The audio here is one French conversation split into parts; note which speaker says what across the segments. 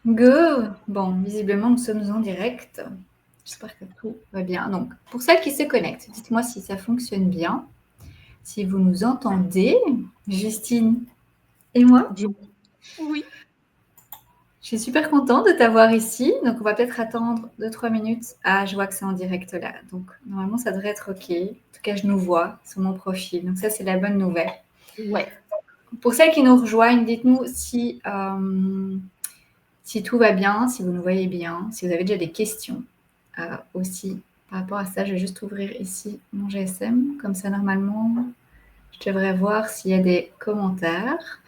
Speaker 1: Go! Bon, visiblement, nous sommes en direct. J'espère que tout va bien. Donc, pour celles qui se connectent, dites-moi si ça fonctionne bien, si vous nous entendez, Justine et moi.
Speaker 2: Bien. Oui.
Speaker 1: Je suis super contente de t'avoir ici. Donc, on va peut-être attendre 2-3 minutes. Ah, je vois que c'est en direct là. Donc, normalement, ça devrait être OK. En tout cas, je nous vois sur mon profil. Donc, ça, c'est la bonne nouvelle.
Speaker 2: Ouais.
Speaker 1: Pour celles qui nous rejoignent, dites-nous si tout va bien, si vous nous voyez bien, si vous avez déjà des questions aussi par rapport à ça. Je vais juste ouvrir ici mon GSM. Comme ça, normalement, je devrais voir s'il y a des commentaires.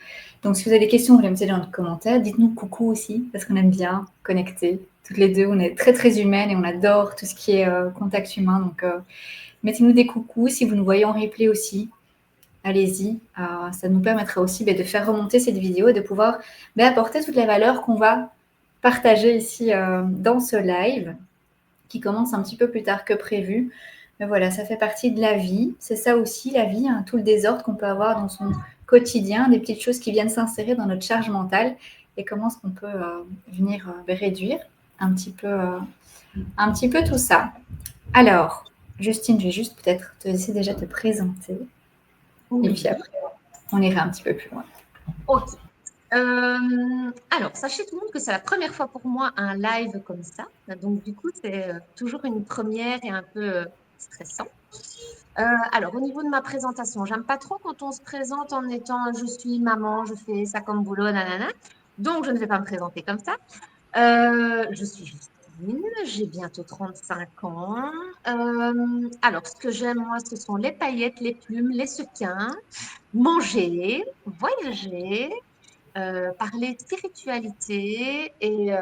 Speaker 1: Donc, si vous avez des questions, vous les mettez dans les commentaires. Dites-nous coucou aussi, parce qu'on aime bien connecter. Toutes les deux, on est très, très humaines et on adore tout ce qui est contact humain. Donc, mettez-nous des coucous. Si vous nous voyez en replay aussi, allez-y. Ça nous permettra aussi de faire remonter cette vidéo et de pouvoir apporter toutes les valeurs qu'on va partager ici dans ce live qui commence un petit peu plus tard que prévu. Mais voilà, ça fait partie de la vie. C'est ça aussi, la vie, hein, tout le désordre qu'on peut avoir dans son quotidien, des petites choses qui viennent s'insérer dans notre charge mentale et comment est-ce qu'on peut venir réduire un petit peu tout ça. Alors, Justine, je vais juste peut-être te laisser déjà te présenter. Et puis
Speaker 2: Oui.
Speaker 1: après, on ira un petit peu plus loin.
Speaker 2: OK. Alors, sachez tout le monde que c'est la première fois pour moi un live comme ça. Donc, du coup, c'est toujours une première et un peu stressant. Alors, au niveau de ma présentation, j'aime pas trop quand on se présente en étant je suis maman, je fais ça comme boulot, nanana. Donc, je ne vais pas me présenter comme ça. Je suis Justine, j'ai bientôt 35 ans. Alors, ce que j'aime, moi, ce sont les paillettes, les plumes, les sequins, manger, voyager, parler spiritualité et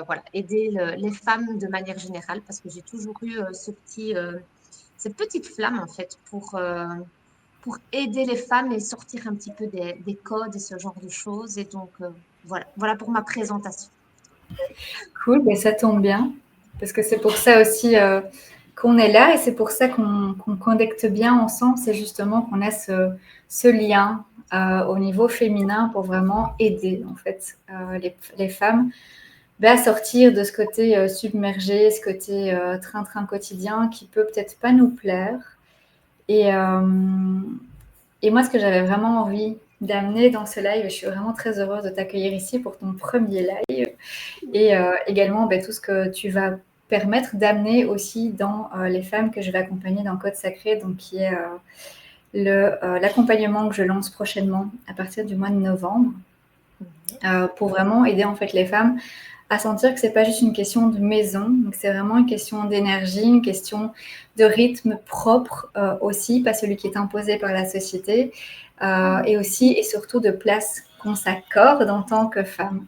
Speaker 2: voilà, aider les femmes de manière générale parce que j'ai toujours eu cette petite flamme en fait pour aider les femmes et sortir un petit peu des codes et ce genre de choses. Et donc, voilà pour ma présentation.
Speaker 1: Cool, ben ça tombe bien, parce que c'est pour ça aussi qu'on est là et c'est pour ça qu'on connecte bien ensemble, c'est justement qu'on a ce lien au niveau féminin pour vraiment aider en fait les femmes à sortir de ce côté submergé, ce côté train-train quotidien qui peut peut-être pas nous plaire. Et, euh, et moi, ce que j'avais vraiment envie d'amener dans ce live, et je suis vraiment très heureuse de t'accueillir ici pour ton premier live, et également tout ce que tu vas permettre d'amener aussi dans les femmes que je vais accompagner dans Code Sacré, donc qui est l'accompagnement que je lance prochainement à partir du mois de novembre, pour vraiment aider en fait les femmes à sentir que c'est pas juste une question de maison, donc c'est vraiment une question d'énergie, une question de rythme propre aussi, pas celui qui est imposé par la société, et aussi et surtout de place qu'on s'accorde en tant que femme.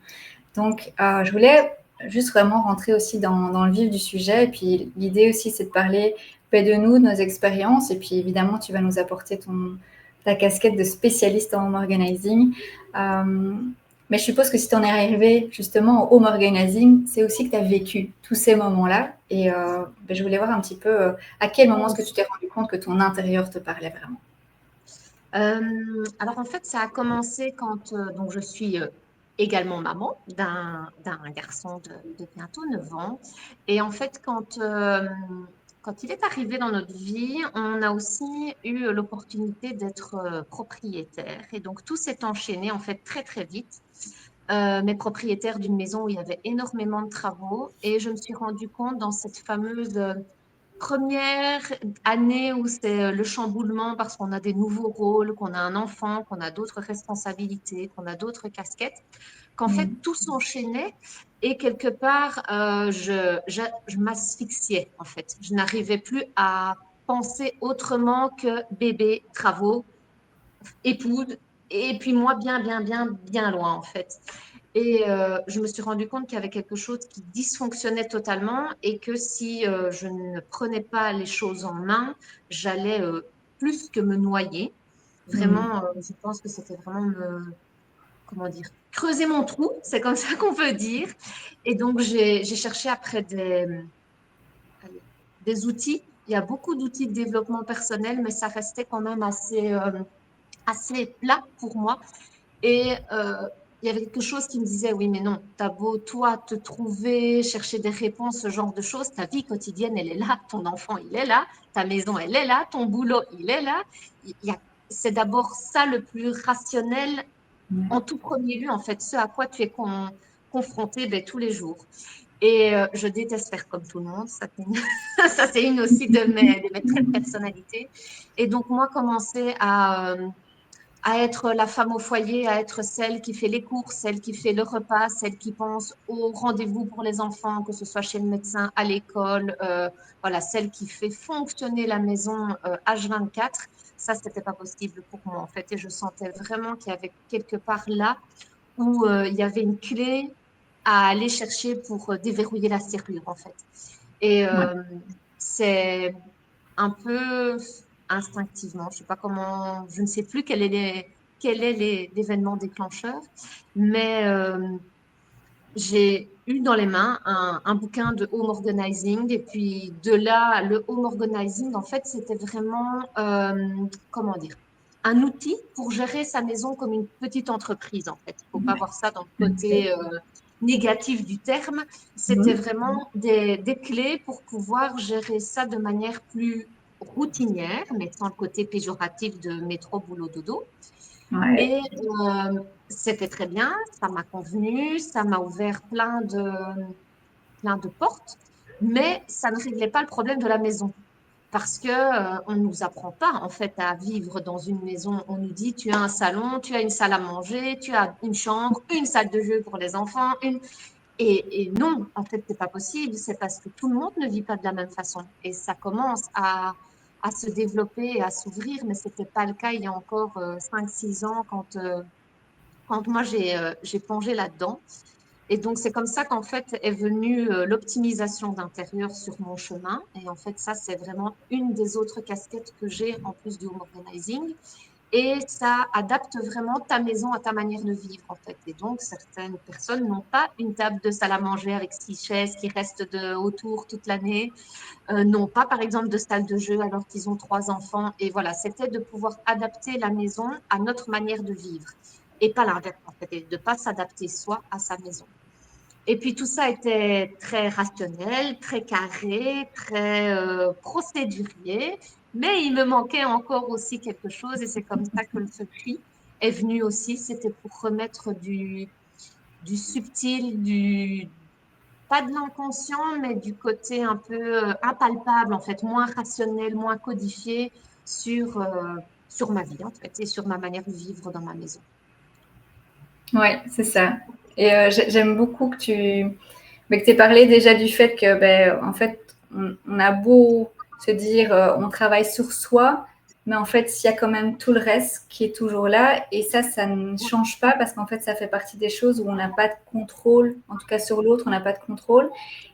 Speaker 1: Donc, je voulais juste vraiment rentrer aussi dans le vif du sujet. Et puis, l'idée aussi, c'est de parler de nous, de nos expériences. Et puis, évidemment, tu vas nous apporter ta casquette de spécialiste en home organizing. Mais je suppose que si tu en es arrivé justement au home organizing, c'est aussi que tu as vécu tous ces moments-là. Et je voulais voir un petit peu à quel moment est-ce que tu t'es rendu compte que ton intérieur te parlait vraiment.
Speaker 2: Alors en fait, ça a commencé quand donc je suis également maman d'un garçon de bientôt 9 ans. Et en fait, quand il est arrivé dans notre vie, on a aussi eu l'opportunité d'être propriétaire. Et donc tout s'est enchaîné en fait très très vite. Mais propriétaire d'une maison où il y avait énormément de travaux. Et je me suis rendu compte dans cette fameuse première année où c'est le chamboulement parce qu'on a des nouveaux rôles, qu'on a un enfant, qu'on a d'autres responsabilités, qu'on a d'autres casquettes, qu'en fait
Speaker 1: Mm.
Speaker 2: tout s'enchaînait et quelque part je m'asphyxiais en fait. Je n'arrivais plus à penser autrement que bébé, travaux, épouse et puis moi bien loin en fait. Et je me suis rendu compte qu'il y avait quelque chose qui dysfonctionnait totalement et que si je ne prenais pas les choses en main, j'allais plus que me noyer.
Speaker 1: Mm.
Speaker 2: Vraiment, je pense que c'était vraiment comment dire, creuser mon trou, c'est comme ça qu'on peut dire. Et donc, j'ai cherché après allez, des outils. Il y a beaucoup d'outils de développement personnel, mais ça restait quand même assez plat pour moi. Et il y avait quelque chose qui me disait, oui, mais non, t'as beau, toi, te trouver, chercher des réponses, ce genre de choses, ta vie quotidienne, elle est là, ton enfant, il est là, ta maison, elle est là, ton boulot, il est là. C'est d'abord ça le plus rationnel
Speaker 1: Ouais.
Speaker 2: en tout premier lieu, en fait, ce à quoi tu es confronté ben, tous les jours. Et je déteste faire comme tout le monde. Ça, c'est une, ça, c'est une aussi de mes traits de personnalité. Et donc, moi, commencer à être la femme au foyer, à être celle qui fait les courses, celle qui fait le repas, celle qui pense aux rendez-vous pour les enfants, que ce soit chez le médecin, à l'école, voilà, celle qui fait fonctionner la maison H24. Ça, c'était pas possible pour moi, en fait. Et je sentais vraiment qu'il y avait quelque part là où il y avait une clé à aller chercher pour déverrouiller la serrure, en fait. Et
Speaker 1: Ouais.
Speaker 2: c'est un peu instinctivement, je sais pas comment, je ne sais plus quel est l'événement déclencheur, mais j'ai eu dans les mains un bouquin de home organizing et puis de là, le home organizing, en fait, c'était vraiment, comment dire, un outil pour gérer sa maison comme une petite entreprise, en fait. Il ne faut pas
Speaker 1: Ouais.
Speaker 2: voir ça dans le
Speaker 1: Ok.
Speaker 2: côté négatif du terme. C'était
Speaker 1: Mhm.
Speaker 2: vraiment des clés pour pouvoir gérer ça de manière plus routinière, mais sans le côté péjoratif de métro, boulot, dodo.
Speaker 1: Ouais.
Speaker 2: Et c'était très bien, ça m'a convenu, ça m'a ouvert plein de portes, mais ça ne réglait pas le problème de la maison. Parce que on ne nous apprend pas en fait à vivre dans une maison. On nous dit tu as un salon, tu as une salle à manger, tu as une chambre, une salle de jeu pour les enfants, et non, en fait, c'est pas possible. C'est parce que tout le monde ne vit pas de la même façon. Et ça commence à se développer et à s'ouvrir, mais c'était pas le cas il y a encore 5-6 ans quand moi j'ai plongé là-dedans. Et donc, c'est comme ça qu'en fait est venue l'optimisation d'intérieur sur mon chemin. Et en fait, ça, c'est vraiment une des autres casquettes que j'ai en plus du home organizing. Et ça adapte vraiment ta maison à ta manière de vivre, en fait. Et donc, certaines personnes n'ont pas une table de salle à manger avec 6 chaises qui restent autour toute l'année, n'ont pas, par exemple, de salle de jeu alors qu'ils ont 3 enfants. Et voilà, c'était de pouvoir adapter la maison à notre manière de vivre et pas l'inverse, en fait, et de ne pas s'adapter soi à sa maison. Et puis tout ça était très rationnel, très carré, très procédurier, mais il me manquait encore aussi quelque chose et c'est comme ça que ce cri est venu aussi. C'était pour remettre du subtil, pas de l'inconscient, mais du côté un peu impalpable, en fait, moins rationnel, moins codifié sur ma vie, en fait, et sur ma manière de vivre dans ma maison.
Speaker 1: Ouais, c'est ça. Et j'aime beaucoup que tu aies parlé déjà du fait que, ben, en fait, on a beau se dire, on travaille sur soi, mais en fait, il y a quand même tout le reste qui est toujours là. Et ça ne change pas parce qu'en fait, ça fait partie des choses où on n'a pas de contrôle, en tout cas sur l'autre, on n'a pas de contrôle.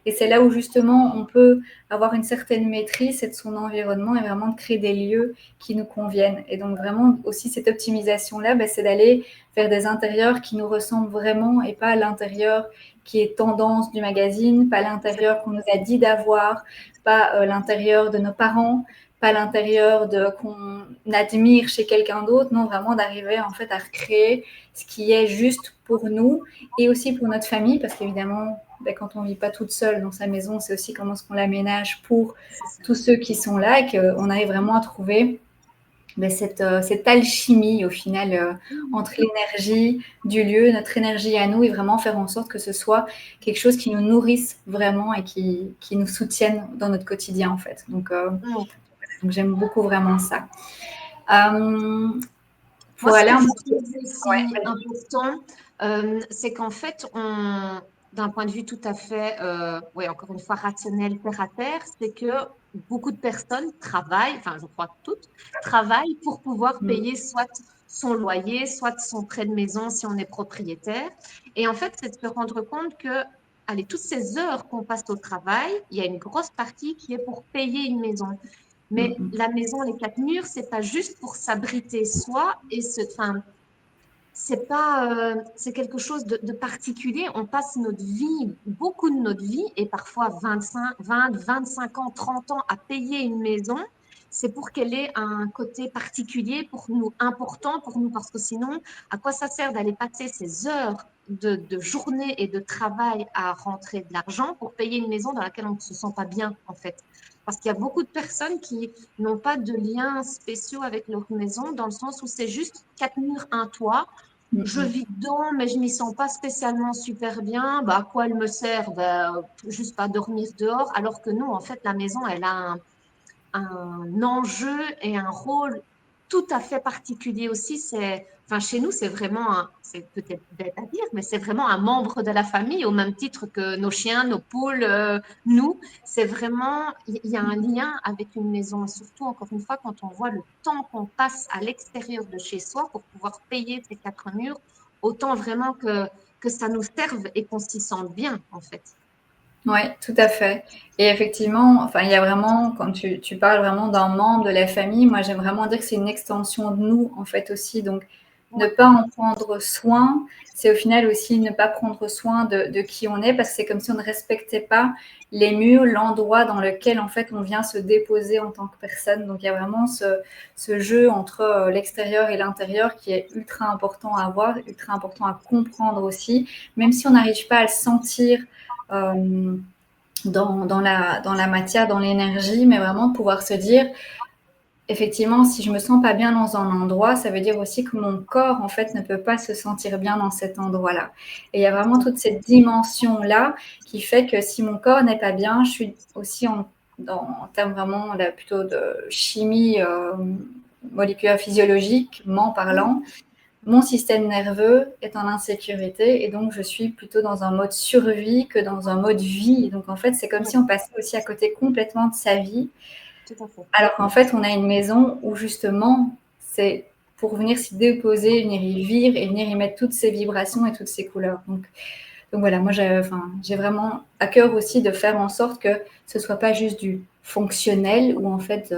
Speaker 1: Et c'est là où justement, on peut avoir une certaine maîtrise de son environnement et vraiment de créer des lieux qui nous conviennent. Et donc, vraiment, aussi, cette optimisation-là, ben, c'est d'aller vers des intérieurs qui nous ressemblent vraiment et pas l'intérieur qui est tendance du magazine, pas l'intérieur qu'on nous a dit d'avoir, pas l'intérieur de nos parents, pas l'intérieur de qu'on admire chez quelqu'un d'autre, non, vraiment d'arriver en fait à recréer ce qui est juste pour nous et aussi pour notre famille, parce qu'évidemment, ben, quand on vit pas toute seule dans sa maison, c'est aussi comment est-ce qu'on l'aménage pour tous ceux qui sont là et qu'on arrive vraiment à trouver ben, cette alchimie au final entre l'énergie du lieu, notre énergie à nous et vraiment faire en sorte que ce soit quelque chose qui nous nourrisse vraiment et qui nous soutienne dans notre quotidien en fait.
Speaker 2: Oui.
Speaker 1: Donc j'aime beaucoup vraiment ça.
Speaker 2: Moi,
Speaker 1: Pour
Speaker 2: ce
Speaker 1: aller
Speaker 2: que
Speaker 1: un
Speaker 2: je
Speaker 1: petit peu...
Speaker 2: trouve aussi
Speaker 1: Ouais,
Speaker 2: important, c'est qu'en fait, d'un point de vue tout à fait, ouais, encore une fois, rationnel, terre à terre, c'est que beaucoup de personnes travaillent, enfin, je crois toutes, travaillent pour pouvoir payer soit son loyer, soit son prêt de maison si on est propriétaire. Et en fait, c'est de se rendre compte que, allez, toutes ces heures qu'on passe au travail, il y a une grosse partie qui est pour payer une maison. Mais la maison, les 4 murs, c'est pas juste pour s'abriter soi et enfin, c'est pas, c'est quelque chose de particulier. On passe notre vie, beaucoup de notre vie, et parfois 25 ans, 30 ans à payer une maison. c'est pour qu'elle ait un côté particulier pour nous, important pour nous, parce que sinon, à quoi ça sert d'aller passer ces heures de journée et de travail à rentrer de l'argent pour payer une maison dans laquelle on ne se sent pas bien, en fait. Parce qu'il y a beaucoup de personnes qui n'ont pas de liens spéciaux avec leur maison, dans le sens où c'est juste quatre murs, un toit. Je
Speaker 1: Mhm.
Speaker 2: vis dedans, mais je m'y sens pas spécialement super bien. Bah, à quoi elle me sert? Bah, juste pas dormir dehors. Alors que nous, en fait, la maison, elle a un enjeu et un rôle tout à fait particulier aussi. Enfin, chez nous, c'est vraiment, c'est peut-être bête à dire, mais c'est vraiment un membre de la famille au même titre que nos chiens, nos poules, nous. C'est vraiment, il y a un lien avec une maison. Et surtout, encore une fois, quand on voit le temps qu'on passe à l'extérieur de chez soi pour pouvoir payer ces quatre murs, autant vraiment que ça nous serve et qu'on s'y sente bien, en fait.
Speaker 1: Oui, tout à fait. Et effectivement, enfin, il y a vraiment, quand tu parles vraiment d'un membre de la famille, moi j'aime vraiment dire que c'est une extension de nous, en fait, aussi. Donc, ne
Speaker 2: Ouais,
Speaker 1: pas en prendre soin, c'est au final aussi ne pas prendre soin de qui on est, parce que c'est comme si on ne respectait pas les murs, l'endroit dans lequel, en fait, on vient se déposer en tant que personne. Donc, il y a vraiment ce jeu entre l'extérieur et l'intérieur qui est ultra important à avoir, ultra important à comprendre aussi, même si on n'arrive pas à le sentir euh, dans la matière, dans l'énergie, mais vraiment de pouvoir se dire, effectivement, si je me sens pas bien dans un endroit, ça veut dire aussi que mon corps, en fait, ne peut pas se sentir bien dans cet endroit-là. Et il y a vraiment toute cette dimension-là qui fait que si mon corps n'est pas bien, je suis aussi en termes vraiment là, plutôt de chimie moléculaire physiologiquement parlant, mon système nerveux est en insécurité et donc je suis plutôt dans un mode survie que dans un mode vie. Donc en fait, c'est comme
Speaker 2: ouais,
Speaker 1: si on passait aussi à côté complètement de sa vie,
Speaker 2: tout à fait.
Speaker 1: alors qu'en fait, on a une maison où justement, c'est pour venir s'y déposer, venir y vivre et venir y mettre toutes ces vibrations et toutes ces couleurs. Donc voilà, moi j'ai vraiment à cœur aussi de faire en sorte que ce soit pas juste du fonctionnel où en fait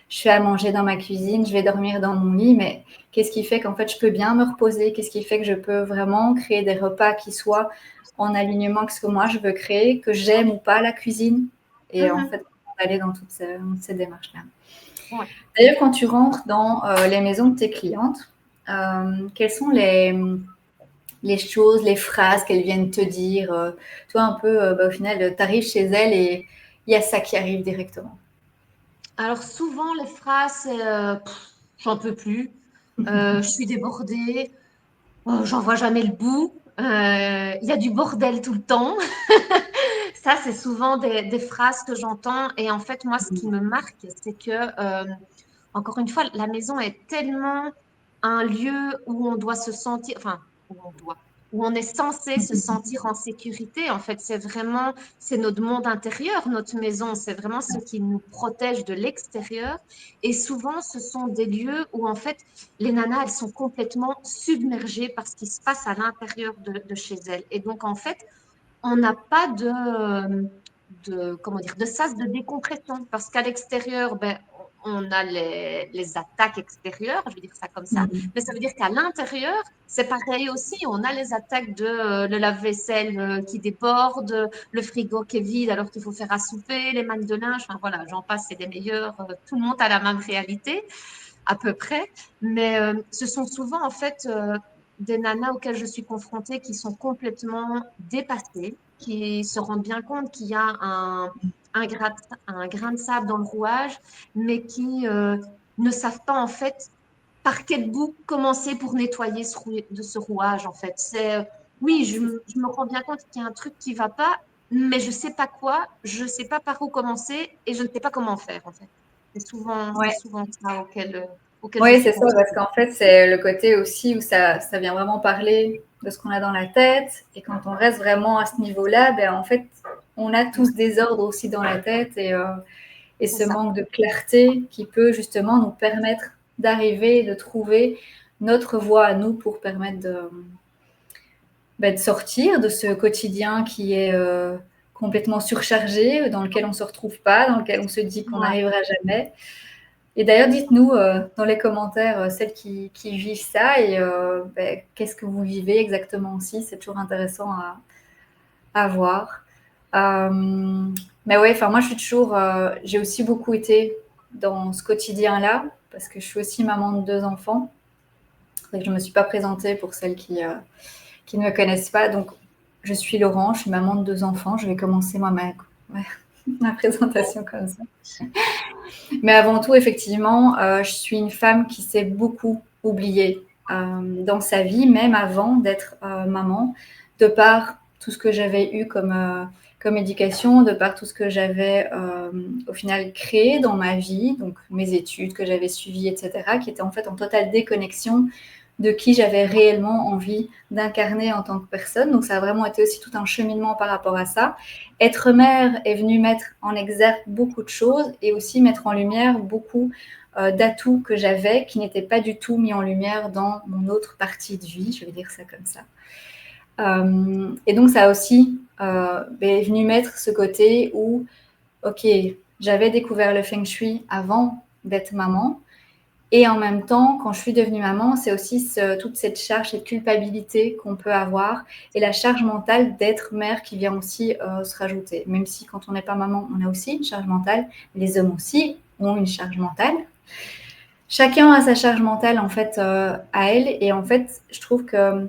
Speaker 1: je fais à manger dans ma cuisine, je vais dormir dans mon lit, mais qu'est-ce qui fait qu'en fait je peux bien me reposer? Qu'est-ce qui fait que je peux vraiment créer des repas qui soient en alignement avec ce que moi je veux créer, que j'aime ou pas la cuisine? Et en
Speaker 2: Mhm.
Speaker 1: fait, aller dans toutes ces démarches-là.
Speaker 2: Ouais.
Speaker 1: D'ailleurs, quand tu rentres dans les maisons de tes clientes, quelles sont les choses, les phrases qu'elles viennent te dire. Toi, un peu, au final, tu arrives chez elles et il y a ça qui arrive directement.
Speaker 2: Alors souvent, les phrases, c'est j'en peux plus, je suis débordée, oh, j'en vois jamais le bout, il y a du bordel tout le temps. Ça, c'est souvent des phrases que j'entends. Et en fait, moi, ce qui me marque, c'est que, encore une fois, la maison est tellement un lieu où on doit se sentir, enfin, où on est censé se sentir en sécurité. En fait, c'est notre monde intérieur, notre maison. C'est vraiment ce qui nous protège de l'extérieur. Et souvent, ce sont des lieux où, en fait, les nanas, elles sont complètement submergées par ce qui se passe à l'intérieur de chez elles. Et donc, en fait, on n'a pas comment dire, de sas de décompression parce qu'à l'extérieur, ben, on a les attaques extérieures, je vais dire ça comme ça,
Speaker 1: Mhm.
Speaker 2: mais ça veut dire qu'à l'intérieur, c'est pareil aussi. On a les attaques de le lave-vaisselle qui déborde, le frigo qui est vide alors qu'il faut faire à souper, les mannes de linge, enfin voilà, j'en passe, c'est des meilleurs. Tout le monde a la même réalité à peu près. Mais ce sont souvent en fait des nanas auxquelles je suis confrontée qui sont complètement dépassées, qui se rendent bien compte qu'il y a un grain de sable dans le rouage, mais qui ne savent pas en fait par quel bout commencer pour nettoyer ce rouage en fait. Oui, je me rends bien compte qu'il y a un truc qui va pas, mais je ne sais pas quoi, je ne sais pas par où commencer et je ne sais pas comment faire en fait. C'est
Speaker 1: Ouais.
Speaker 2: souvent ça auquel je
Speaker 1: Oui,
Speaker 2: suis
Speaker 1: c'est ça,
Speaker 2: confrontée.
Speaker 1: parce qu'en fait, c'est le côté aussi où ça vient vraiment parler de ce qu'on a dans la tête. Et quand on reste vraiment à ce niveau-là, ben, en fait, on a tous
Speaker 2: Ouais,
Speaker 1: des ordres aussi dans la tête et
Speaker 2: c'est
Speaker 1: ce
Speaker 2: ça.
Speaker 1: manque de clarté qui peut justement nous permettre d'arriver, de trouver notre voie à nous pour permettre de sortir de ce quotidien qui est complètement surchargé, dans lequel on ne se retrouve pas, dans lequel on se dit qu'on
Speaker 2: Ouais.
Speaker 1: n'arrivera jamais. Et d'ailleurs, dites-nous dans les commentaires, celles qui vivent ça, et qu'est-ce que vous vivez exactement aussi. C'est toujours intéressant à voir. Mais ouais, enfin moi je suis toujours, j'ai aussi beaucoup été dans ce quotidien-là, parce que je suis aussi maman de 2 enfants. C'est vrai que je ne me suis pas présentée pour celles qui ne me connaissent pas. Donc, je suis Laurent, je suis maman de 2 enfants. Je vais commencer ma présentation comme ça. Mais avant tout, effectivement, je suis une femme qui s'est beaucoup oubliée dans sa vie, même avant d'être maman, de par tout ce que j'avais eu comme éducation, de par tout ce que j'avais au final créé dans ma vie, donc mes études que j'avais suivies, etc., qui étaient en fait en totale déconnexion de qui j'avais réellement envie d'incarner en tant que personne. Donc ça a vraiment été aussi tout un cheminement par rapport à ça. Être mère est venu mettre en exergue beaucoup de choses et aussi mettre en lumière beaucoup d'atouts que j'avais qui n'étaient pas du tout mis en lumière dans mon autre partie de vie, je vais dire ça comme ça. Et donc ça a aussi est venu mettre ce côté où, ok, j'avais découvert le feng shui avant d'être maman, et en même temps, quand je suis devenue maman, c'est aussi toute cette charge, cette culpabilité qu'on peut avoir et la charge mentale d'être mère qui vient aussi se rajouter. Même si quand on n'est pas maman, on a aussi une charge mentale, les hommes aussi ont une charge mentale. Chacun a sa charge mentale en fait à elle, et en fait, je trouve que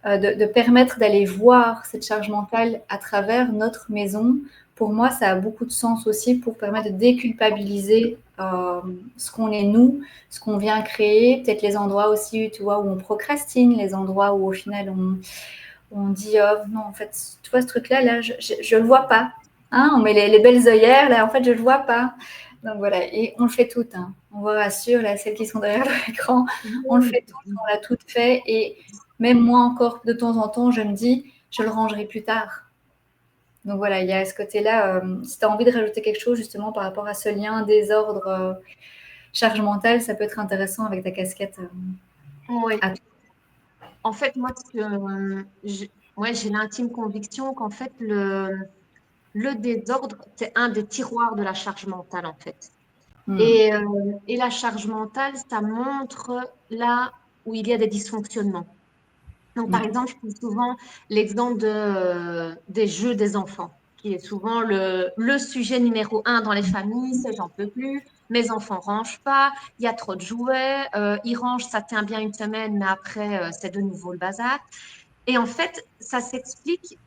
Speaker 1: de permettre d'aller voir cette charge mentale à travers notre maison, pour moi, ça a beaucoup de sens aussi pour permettre de déculpabiliser ce qu'on est nous, ce qu'on vient créer, peut-être les endroits aussi, tu vois, où on procrastine, les endroits où au final on dit oh, non, en fait, tu vois ce truc-là, là, je le vois pas. Hein, on met les belles œillères, là, en fait, je le vois pas. Donc voilà, et on le fait toutes. Hein. On vous rassure, là, celles qui sont derrière l'écran, on le fait toutes, on l'a toutes fait. Et même moi encore, de temps en temps, je me dis, je le rangerai plus tard. Donc voilà, il y a ce côté-là. Si tu as envie de rajouter quelque chose justement par rapport à ce lien désordre, charge mentale, ça peut être intéressant avec ta casquette.
Speaker 2: Oui.
Speaker 1: À toi.
Speaker 2: En fait, moi, j'ai l'intime conviction qu'en fait, le désordre, c'est un des tiroirs de la charge mentale, en fait. Et, et la charge mentale, ça montre là où il y a des dysfonctionnements. Donc, par exemple, je prends souvent l'exemple des jeux des enfants, qui est souvent le sujet numéro un dans les familles, c'est j'en peux plus, mes enfants rangent pas, il y a trop de jouets, ils rangent, ça tient bien une semaine, mais après, c'est de nouveau le bazar. Et en fait, ça s'explique,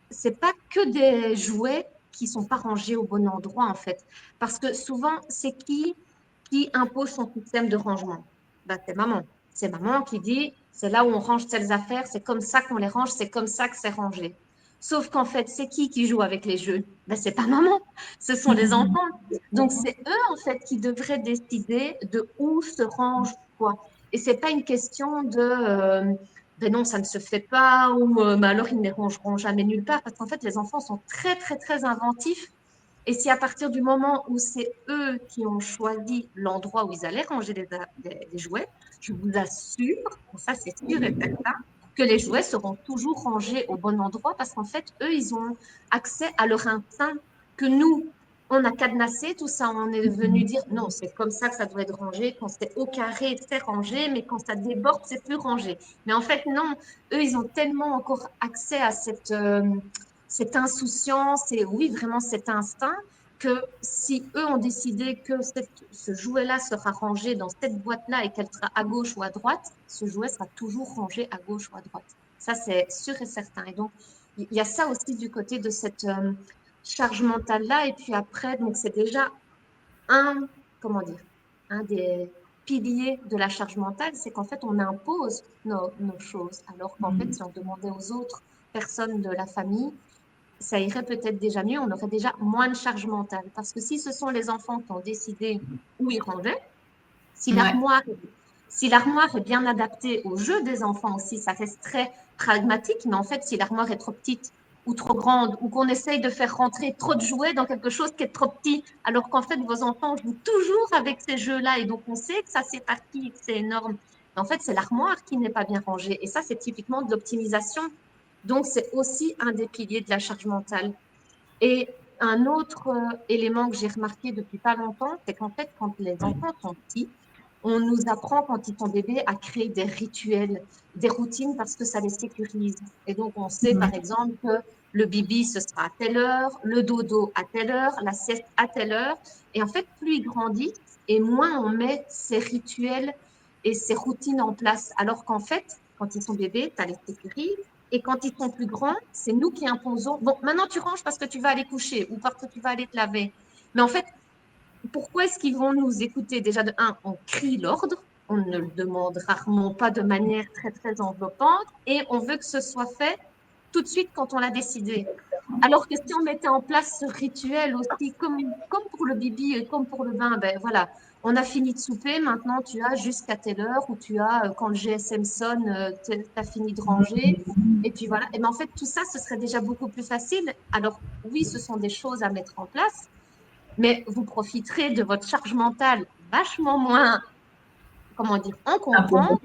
Speaker 2: c'est pas que des jouets qui sont pas rangés au bon endroit, en fait. Parce que souvent, c'est qui impose son système de rangement? Ben, c'est maman. C'est maman qui dit, c'est là où on range telles affaires, c'est comme ça qu'on les range, c'est comme ça que c'est rangé. Sauf qu'en fait, c'est qui joue avec les jeux? Ben, c'est pas maman, ce sont les enfants. Donc, c'est eux, en fait, qui devraient décider de où se range quoi. Et c'est pas une question de ben non, ça ne se fait pas, ou ben alors ils ne les rangeront jamais nulle part, parce qu'en fait, les enfants sont très, très, très inventifs. Et si à partir du moment où c'est eux qui ont choisi l'endroit où ils allaient ranger des jouets, je vous assure, ça c'est sûr et certain, que les jouets seront toujours rangés au bon endroit parce qu'en fait, eux, ils ont accès à leur instinct que nous, on a cadenassé tout ça. On est venu dire non, c'est comme ça que ça doit être rangé. Quand c'est au carré, c'est rangé, mais quand ça déborde, c'est plus rangé. Mais en fait, non, eux, ils ont tellement encore accès à cette insouciance et oui, vraiment cet instinct que si eux ont décidé que ce jouet-là sera rangé dans cette boîte-là et qu'elle sera à gauche ou à droite, ce jouet sera toujours rangé à gauche ou à droite. Ça, c'est sûr et certain. Et donc, il y a ça aussi du côté de cette charge mentale-là. Et puis après, donc c'est déjà comment dire, un des piliers de la charge mentale, c'est qu'en fait, on impose nos choses. Alors qu'en fait, si on demandait aux autres personnes de la famille, ça irait peut-être déjà mieux, on aurait déjà moins de charge mentale. Parce que si ce sont les enfants qui ont décidé où ils rangeaient, si
Speaker 1: Ouais.
Speaker 2: l'armoire si l'armoire est bien adaptée au jeu des enfants aussi, ça reste très pragmatique, mais en fait, si l'armoire est trop petite ou trop grande, ou qu'on essaye de faire rentrer trop de jouets dans quelque chose qui est trop petit, alors qu'en fait, vos enfants jouent toujours avec ces jeux-là, et donc on sait que ça s'éparpille, que c'est énorme. En fait, c'est l'armoire qui n'est pas bien rangée, et ça, c'est typiquement de l'optimisation. Donc, c'est aussi un des piliers de la charge mentale. Et un autre élément que j'ai remarqué depuis pas longtemps, c'est qu'en fait, quand les enfants sont petits, On nous apprend quand ils sont bébés à créer des rituels, des routines parce que ça les sécurise. Et donc, on sait par exemple que le bibi, ce sera à telle heure, le dodo à telle heure, la sieste à telle heure. Et en fait, plus ils grandissent et moins on met ces rituels et ces routines en place. Alors qu'en fait, quand ils sont bébés, tu as les sécurises. Et quand ils sont plus grands, c'est nous qui imposons. Bon, maintenant tu ranges parce que tu vas aller coucher ou parce que tu vas aller te laver. Mais en fait, pourquoi est-ce qu'ils vont nous écouter? Déjà, de un, on crie l'ordre, on ne le demande rarement pas de manière très, très enveloppante, et on veut que ce soit fait tout de suite quand on l'a décidé. Alors que si on mettait en place ce rituel aussi, comme pour le bibi et comme pour le bain, ben voilà, on a fini de souper, maintenant tu as jusqu'à telle heure, ou tu as, quand le GSM sonne, tu as fini de ranger, et puis voilà. Et ben en fait, tout ça, ce serait déjà beaucoup plus facile. Alors oui, ce sont des choses à mettre en place, mais vous profiterez de votre charge mentale vachement moins, comment dire, encombrante,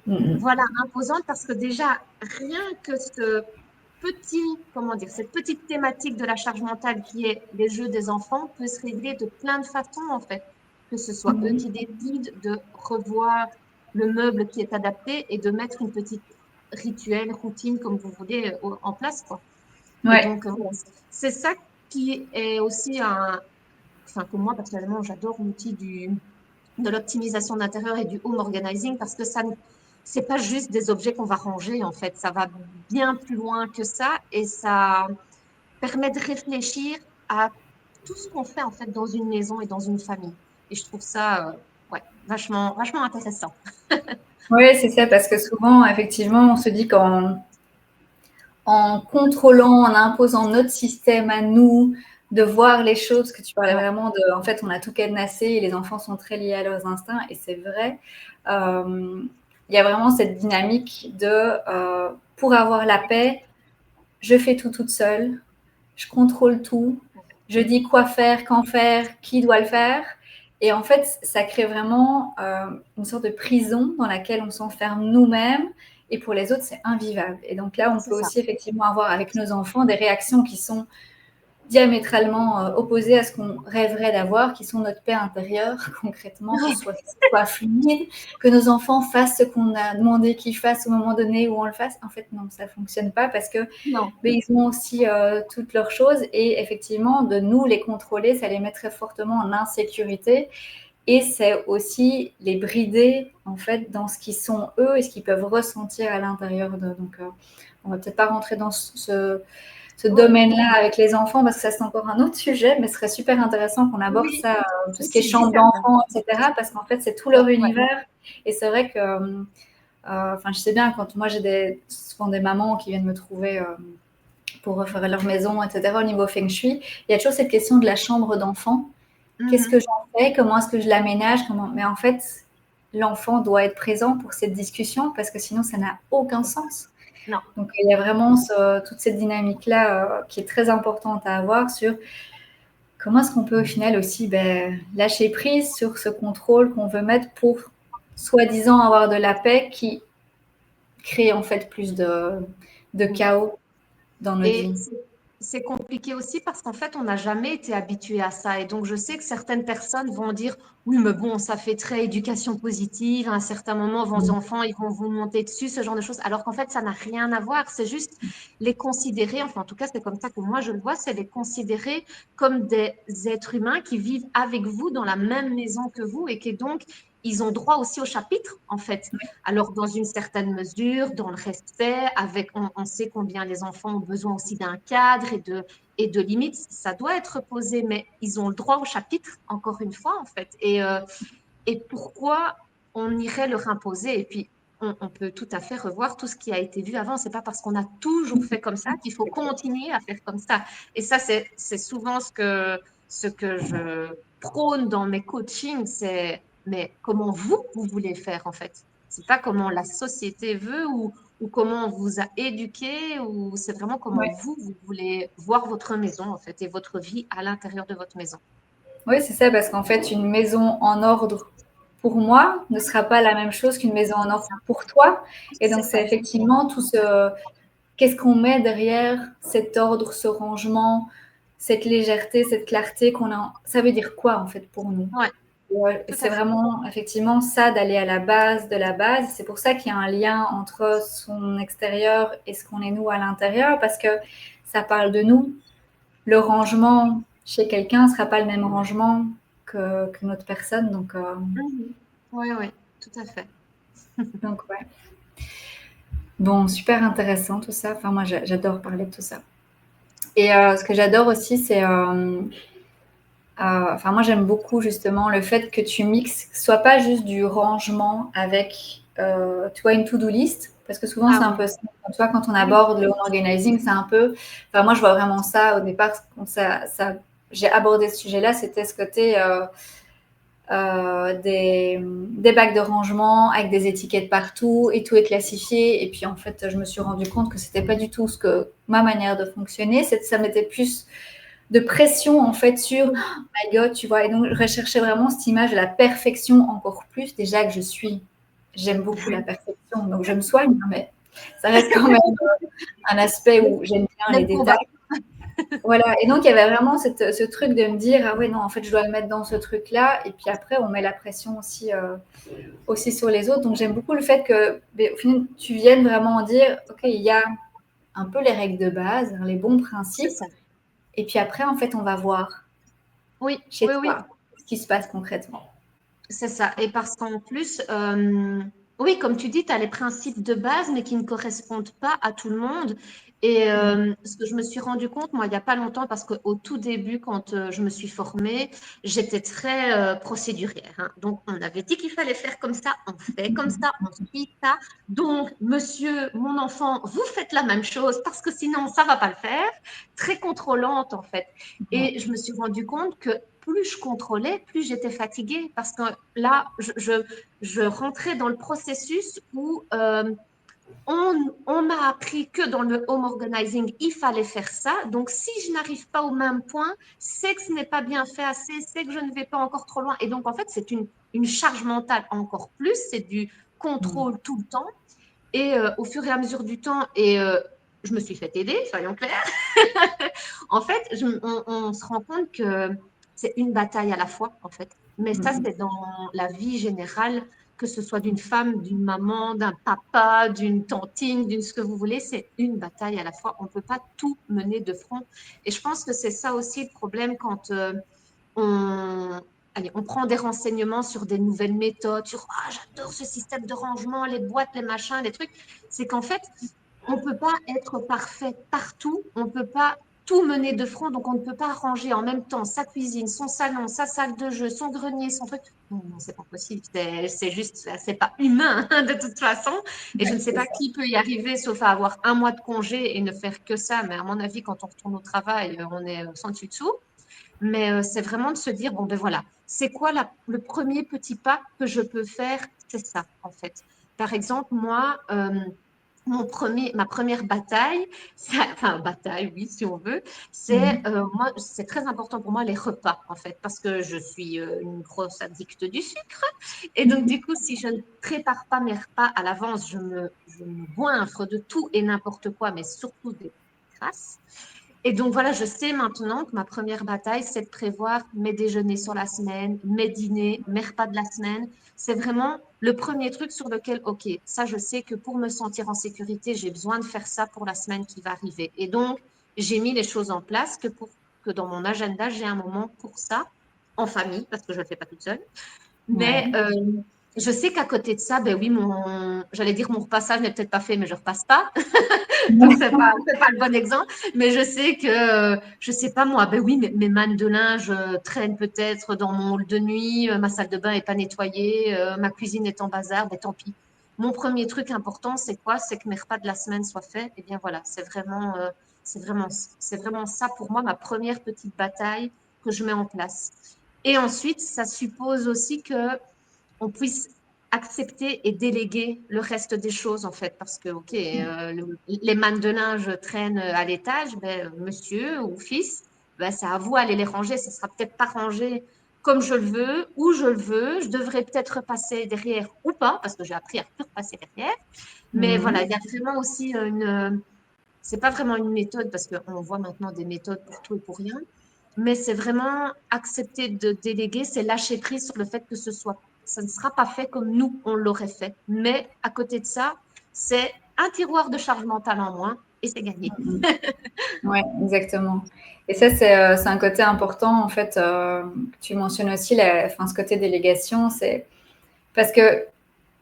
Speaker 1: Imposé. Mm.
Speaker 2: voilà, imposante, parce que déjà, rien que ce petit, comment dire, cette petite thématique de la charge mentale qui est les jeux des enfants peut se régler de plein de façons, en fait. Que ce soit eux qui décident de revoir le meuble qui est adapté et de mettre une petite rituel, routine, comme vous voulez, en place, quoi. Et
Speaker 1: Ouais.
Speaker 2: donc, c'est ça qui est aussi enfin, que moi, personnellement, j'adore l'outil de l'optimisation d'intérieur et du home organizing parce que ça, c'est pas juste des objets qu'on va ranger, en fait. Ça va bien plus loin que ça et ça permet de réfléchir à tout ce qu'on fait, en fait, dans une maison et dans une famille. Et je trouve ça, ouais, vachement, vachement intéressant.
Speaker 1: Oui, c'est ça, parce que souvent, effectivement, on se dit en contrôlant, en imposant notre système à nous, de voir les choses, que tu parlais
Speaker 2: Ouais,
Speaker 1: vraiment de, en fait, on a tout cadenassé et les enfants sont très liés à leurs instincts, et c'est vrai. Il y a vraiment cette dynamique de, pour avoir la paix, je fais tout toute seule, je contrôle tout, je dis quoi faire, quand faire, qui doit le faire. Et en fait, ça crée vraiment une sorte de prison dans laquelle on s'enferme nous-mêmes. Et pour les autres, c'est invivable. Et donc là, on
Speaker 2: c'est
Speaker 1: peut
Speaker 2: ça.
Speaker 1: aussi effectivement avoir avec nos enfants des réactions qui sont diamétralement opposés à ce qu'on rêverait d'avoir, qui sont notre paix intérieure, concrètement, que ce soit fluide, que nos enfants fassent ce qu'on a demandé qu'ils fassent au moment donné où on le fasse. En fait, non, ça ne fonctionne pas parce que
Speaker 2: Non.
Speaker 1: ils ont aussi toutes leurs choses et effectivement, de nous les contrôler, ça les met très fortement en insécurité et c'est aussi les brider en fait dans ce qu'ils sont eux et ce qu'ils peuvent ressentir à l'intérieur d'eux. Donc, on va peut-être pas rentrer dans ce
Speaker 2: Ouais.
Speaker 1: domaine-là avec les enfants, parce que ça, c'est encore un autre sujet, mais ce serait super intéressant qu'on aborde
Speaker 2: Oui,
Speaker 1: ça, tout ce qui est
Speaker 2: aussi,
Speaker 1: chambre
Speaker 2: différent.
Speaker 1: d'enfants, etc., parce qu'en fait, c'est tout
Speaker 2: Ouais,
Speaker 1: leur
Speaker 2: ouais.
Speaker 1: univers. Et c'est vrai que, enfin, je sais bien, quand moi, j'ai souvent des mamans qui viennent me trouver pour refaire leur maison, etc., au niveau feng shui, il y a toujours cette question de la chambre d'enfant. Qu'est-ce que
Speaker 2: Mhm.
Speaker 1: j'en fais? Comment est-ce que je l'aménage? Mais en fait, l'enfant doit être présent pour cette discussion, parce que sinon, ça n'a aucun sens.
Speaker 2: Non.
Speaker 1: Donc, il y a vraiment toute cette dynamique-là qui est très importante à avoir sur comment est-ce qu'on peut au final aussi lâcher prise sur ce contrôle qu'on veut mettre pour soi-disant avoir de la paix qui crée en fait plus de
Speaker 2: Mm.
Speaker 1: chaos dans notre
Speaker 2: Et
Speaker 1: vie.
Speaker 2: c'est compliqué aussi parce qu'en fait, on n'a jamais été habitué à ça. Et donc, je sais que certaines personnes vont dire, oui, mais bon, ça fait très éducation positive. À un certain moment, vos enfants, ils vont vous monter dessus, ce genre de choses. Alors qu'en fait, ça n'a rien à voir. C'est juste les considérer, enfin, en tout cas, c'est comme ça que moi, je le vois, c'est les considérer comme des êtres humains qui vivent avec vous dans la même maison que vous et qui donc, ils ont droit aussi au chapitre, en fait. Alors, dans une certaine mesure, dans le respect, avec, on sait combien les enfants ont besoin aussi d'un cadre et de limites, ça doit être posé, mais ils ont le droit au chapitre, encore une fois, en fait. Et pourquoi on irait leur imposer? Et puis, on peut tout à fait revoir tout ce qui a été vu avant. C'est pas parce qu'on a toujours fait comme ça qu'il faut continuer à faire comme ça. Et ça, c'est souvent ce que je prône dans mes coachings, c'est mais comment vous, vous voulez faire en fait. C'est pas comment la société veut ou comment on vous a éduqué ou c'est vraiment comment
Speaker 1: Ouais.
Speaker 2: vous, vous voulez voir votre maison en fait et votre vie à l'intérieur de votre maison.
Speaker 1: Oui, c'est ça, parce qu'en fait, une maison en ordre pour moi ne sera pas la même chose qu'une maison en
Speaker 2: C'est
Speaker 1: ordre
Speaker 2: ça.
Speaker 1: pour toi. Et
Speaker 2: C'est
Speaker 1: donc,
Speaker 2: ça.
Speaker 1: c'est effectivement tout ce, qu'est-ce qu'on met derrière cet ordre, ce rangement, cette légèreté, cette clarté qu'on a. Ça veut dire quoi en fait pour nous?
Speaker 2: Ouais.
Speaker 1: Ouais,
Speaker 2: tout
Speaker 1: c'est
Speaker 2: à fait.
Speaker 1: vraiment effectivement ça d'aller à la base de la base. C'est pour ça qu'il y a un lien entre son extérieur et ce qu'on est nous à l'intérieur, parce que ça parle de nous. Le rangement chez quelqu'un ne sera pas le même rangement que notre personne.
Speaker 2: Oui, oui, tout à fait.
Speaker 1: Donc ouais. Bon, super intéressant tout ça. Enfin, moi, j'adore parler de tout ça. Et ce que j'adore aussi, c'est enfin, moi, j'aime beaucoup justement le fait que tu mixes, soit pas juste du rangement avec, tu vois, une to-do list, parce que souvent,
Speaker 2: Ah
Speaker 1: c'est un
Speaker 2: oui,
Speaker 1: peu ça. Tu vois, quand on
Speaker 2: oui,
Speaker 1: aborde le home organizing, c'est un peu. Enfin, moi, je vois vraiment ça au départ, quand j'ai abordé ce sujet-là, c'était ce côté des bacs de rangement avec des étiquettes partout et tout est classifié. Et puis, en fait, je me suis rendu compte que c'était pas du tout ce que ma manière de fonctionner. Ça mettait plus de pression en fait sur oh
Speaker 2: oui,
Speaker 1: my god, tu vois. Et donc je recherchais vraiment cette image de la perfection encore plus. Déjà que j'aime beaucoup la perfection, donc je me soigne, hein, mais ça reste quand même un aspect où j'aime bien les
Speaker 2: même
Speaker 1: détails.
Speaker 2: combat.
Speaker 1: Voilà, et donc il y avait vraiment ce truc de me dire ah ouais non en fait je dois le mettre dans ce truc là, et puis après on met la pression aussi sur les autres. Donc j'aime beaucoup le fait que au final tu viennes vraiment dire ok il y a un peu les règles de base, les bons
Speaker 2: C'est
Speaker 1: principes,
Speaker 2: ça.
Speaker 1: et puis après en fait on va voir
Speaker 2: Oui,
Speaker 1: chez
Speaker 2: oui, oui,
Speaker 1: toi ce qui se passe concrètement.
Speaker 2: c'est ça. Et parce qu'en plus, oui, comme tu dis, tu as les principes de base, mais qui ne correspondent pas à tout le monde. Et
Speaker 1: Mm.
Speaker 2: ce que je me suis rendu compte, moi, il n'y a pas longtemps, parce qu'au tout début, quand je me suis formée, j'étais très procédurière, hein. Donc, on avait dit qu'il fallait faire comme ça, on fait comme ça, on suit ça. Donc, monsieur, mon enfant, vous faites la même chose, parce que sinon, ça ne va pas le faire. Très contrôlante, en fait.
Speaker 1: Ouais.
Speaker 2: Et je me suis rendu compte que plus je contrôlais, plus j'étais fatiguée parce que là, je rentrais dans le processus où on m'a appris que dans le home organizing, il fallait faire ça. Donc, si je n'arrive pas au même point, c'est que ce n'est pas bien fait assez, c'est que je ne vais pas encore trop loin. Et donc, en fait, c'est une charge mentale encore plus, c'est du
Speaker 1: Mm.
Speaker 2: contrôle tout le temps. Et au fur et à mesure du temps, et je me suis fait aider, soyons clairs. En fait, on se rend compte que c'est une bataille à la fois, en fait. Mais ça,
Speaker 1: Mm.
Speaker 2: c'est dans la vie générale, que ce soit d'une femme, d'une maman, d'un papa, d'une tantine, d'une ce que vous voulez, c'est une bataille à la fois. On ne peut pas tout mener de front. Et je pense que c'est ça aussi le problème quand on, allez, on prend des renseignements sur des nouvelles méthodes, sur ah, j'adore ce système de rangement, les boîtes, les machins, les trucs. C'est qu'en fait, on ne peut pas être parfait partout, on ne peut pas tout mener de front, donc on ne peut pas ranger en même temps sa cuisine, son salon, sa salle de jeu, son grenier, son truc. Non, non, c'est pas possible, c'est juste, c'est pas humain de toute façon. Et je
Speaker 1: Ouais,
Speaker 2: ne sais
Speaker 1: c'est
Speaker 2: pas
Speaker 1: ça.
Speaker 2: qui peut y arriver, sauf à avoir un mois de congé et ne faire que ça. Mais à mon avis, quand on retourne au travail, on est sans dessus dessous. Mais c'est vraiment de se dire, bon, ben voilà, c'est quoi le premier petit pas que je peux faire? C'est ça, en fait. Par exemple, moi, ma première bataille, enfin bataille, oui, si on veut, c'est
Speaker 1: Mm.
Speaker 2: moi, c'est très important pour moi les repas en fait, parce que je suis une grosse addicte du sucre, et donc du coup, si je ne prépare pas mes repas à l'avance, je me goinfre de tout et n'importe quoi, mais surtout des grasses. Et donc voilà, je sais maintenant que ma première bataille, c'est de prévoir mes déjeuners sur la semaine, mes dîners, mes repas de la semaine. C'est vraiment le premier truc sur lequel, OK, ça, je sais que pour me sentir en sécurité, j'ai besoin de faire ça pour la semaine qui va arriver. Et donc, j'ai mis les choses en place que dans mon agenda, j'ai un moment pour ça, en famille, parce que je ne le fais pas toute seule. Mais
Speaker 1: Ouais.
Speaker 2: je sais qu'à côté de ça, ben oui, j'allais dire mon repassage n'est peut-être pas fait, mais je repasse pas. Donc, c'est pas le bon exemple. Mais je sais que, je sais pas moi, ben oui, mes mannes de linge traînent peut-être dans mon hall de nuit, ma salle de bain est pas nettoyée, ma cuisine est en bazar, ben tant pis. Mon premier truc important, c'est quoi? C'est que mes repas de la semaine soient faits. Et bien voilà, c'est vraiment ça pour moi, ma première petite bataille que je mets en place. Et ensuite, ça suppose aussi que on puisse accepter et déléguer le reste des choses, en fait. Parce que, OK, les mannes de linge traînent à l'étage, ben, monsieur ou fils, ben, c'est à vous d'aller les ranger. Ça ne sera peut-être pas rangé comme je le veux, où je le veux. Je devrais peut-être repasser derrière ou pas, parce que j'ai appris à plus repasser derrière. Mais voilà,
Speaker 1: Mm.
Speaker 2: il y a vraiment aussi c'est pas vraiment une méthode, parce qu'on voit maintenant des méthodes pour tout et pour rien, mais c'est vraiment accepter de déléguer, c'est lâcher prise sur le fait que ça ne sera pas fait comme nous, on l'aurait fait. Mais à côté de ça, c'est un tiroir de charge mentale en moins et c'est gagné.
Speaker 1: Oui, exactement. Et ça, c'est un côté important, en fait, que tu mentionnes aussi, enfin, ce côté délégation, c'est parce que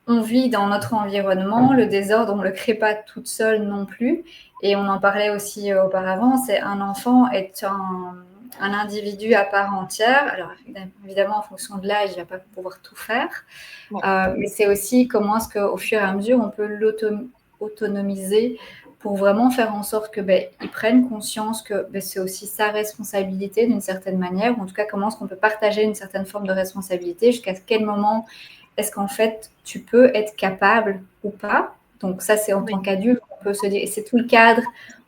Speaker 1: on vit dans notre environnement, le désordre, on ne le crée pas toute seule non plus. Et on en parlait aussi auparavant, c'est un enfant est un individu à part entière. Alors évidemment, en fonction de l'âge, il ne va pas pouvoir tout faire.
Speaker 2: Ouais.
Speaker 1: Mais c'est aussi comment est-ce qu'au fur et à mesure, on peut l'autonomiser pour vraiment faire en sorte que il prenne conscience que c'est aussi sa responsabilité d'une certaine manière, ou en tout cas comment est-ce qu'on peut partager une certaine forme de responsabilité, jusqu'à quel moment est-ce qu'en fait tu peux être capable ou pas. Donc ça, c'est en tant
Speaker 2: Oui.
Speaker 1: qu'adulte, on peut se dire, et c'est tout le cadre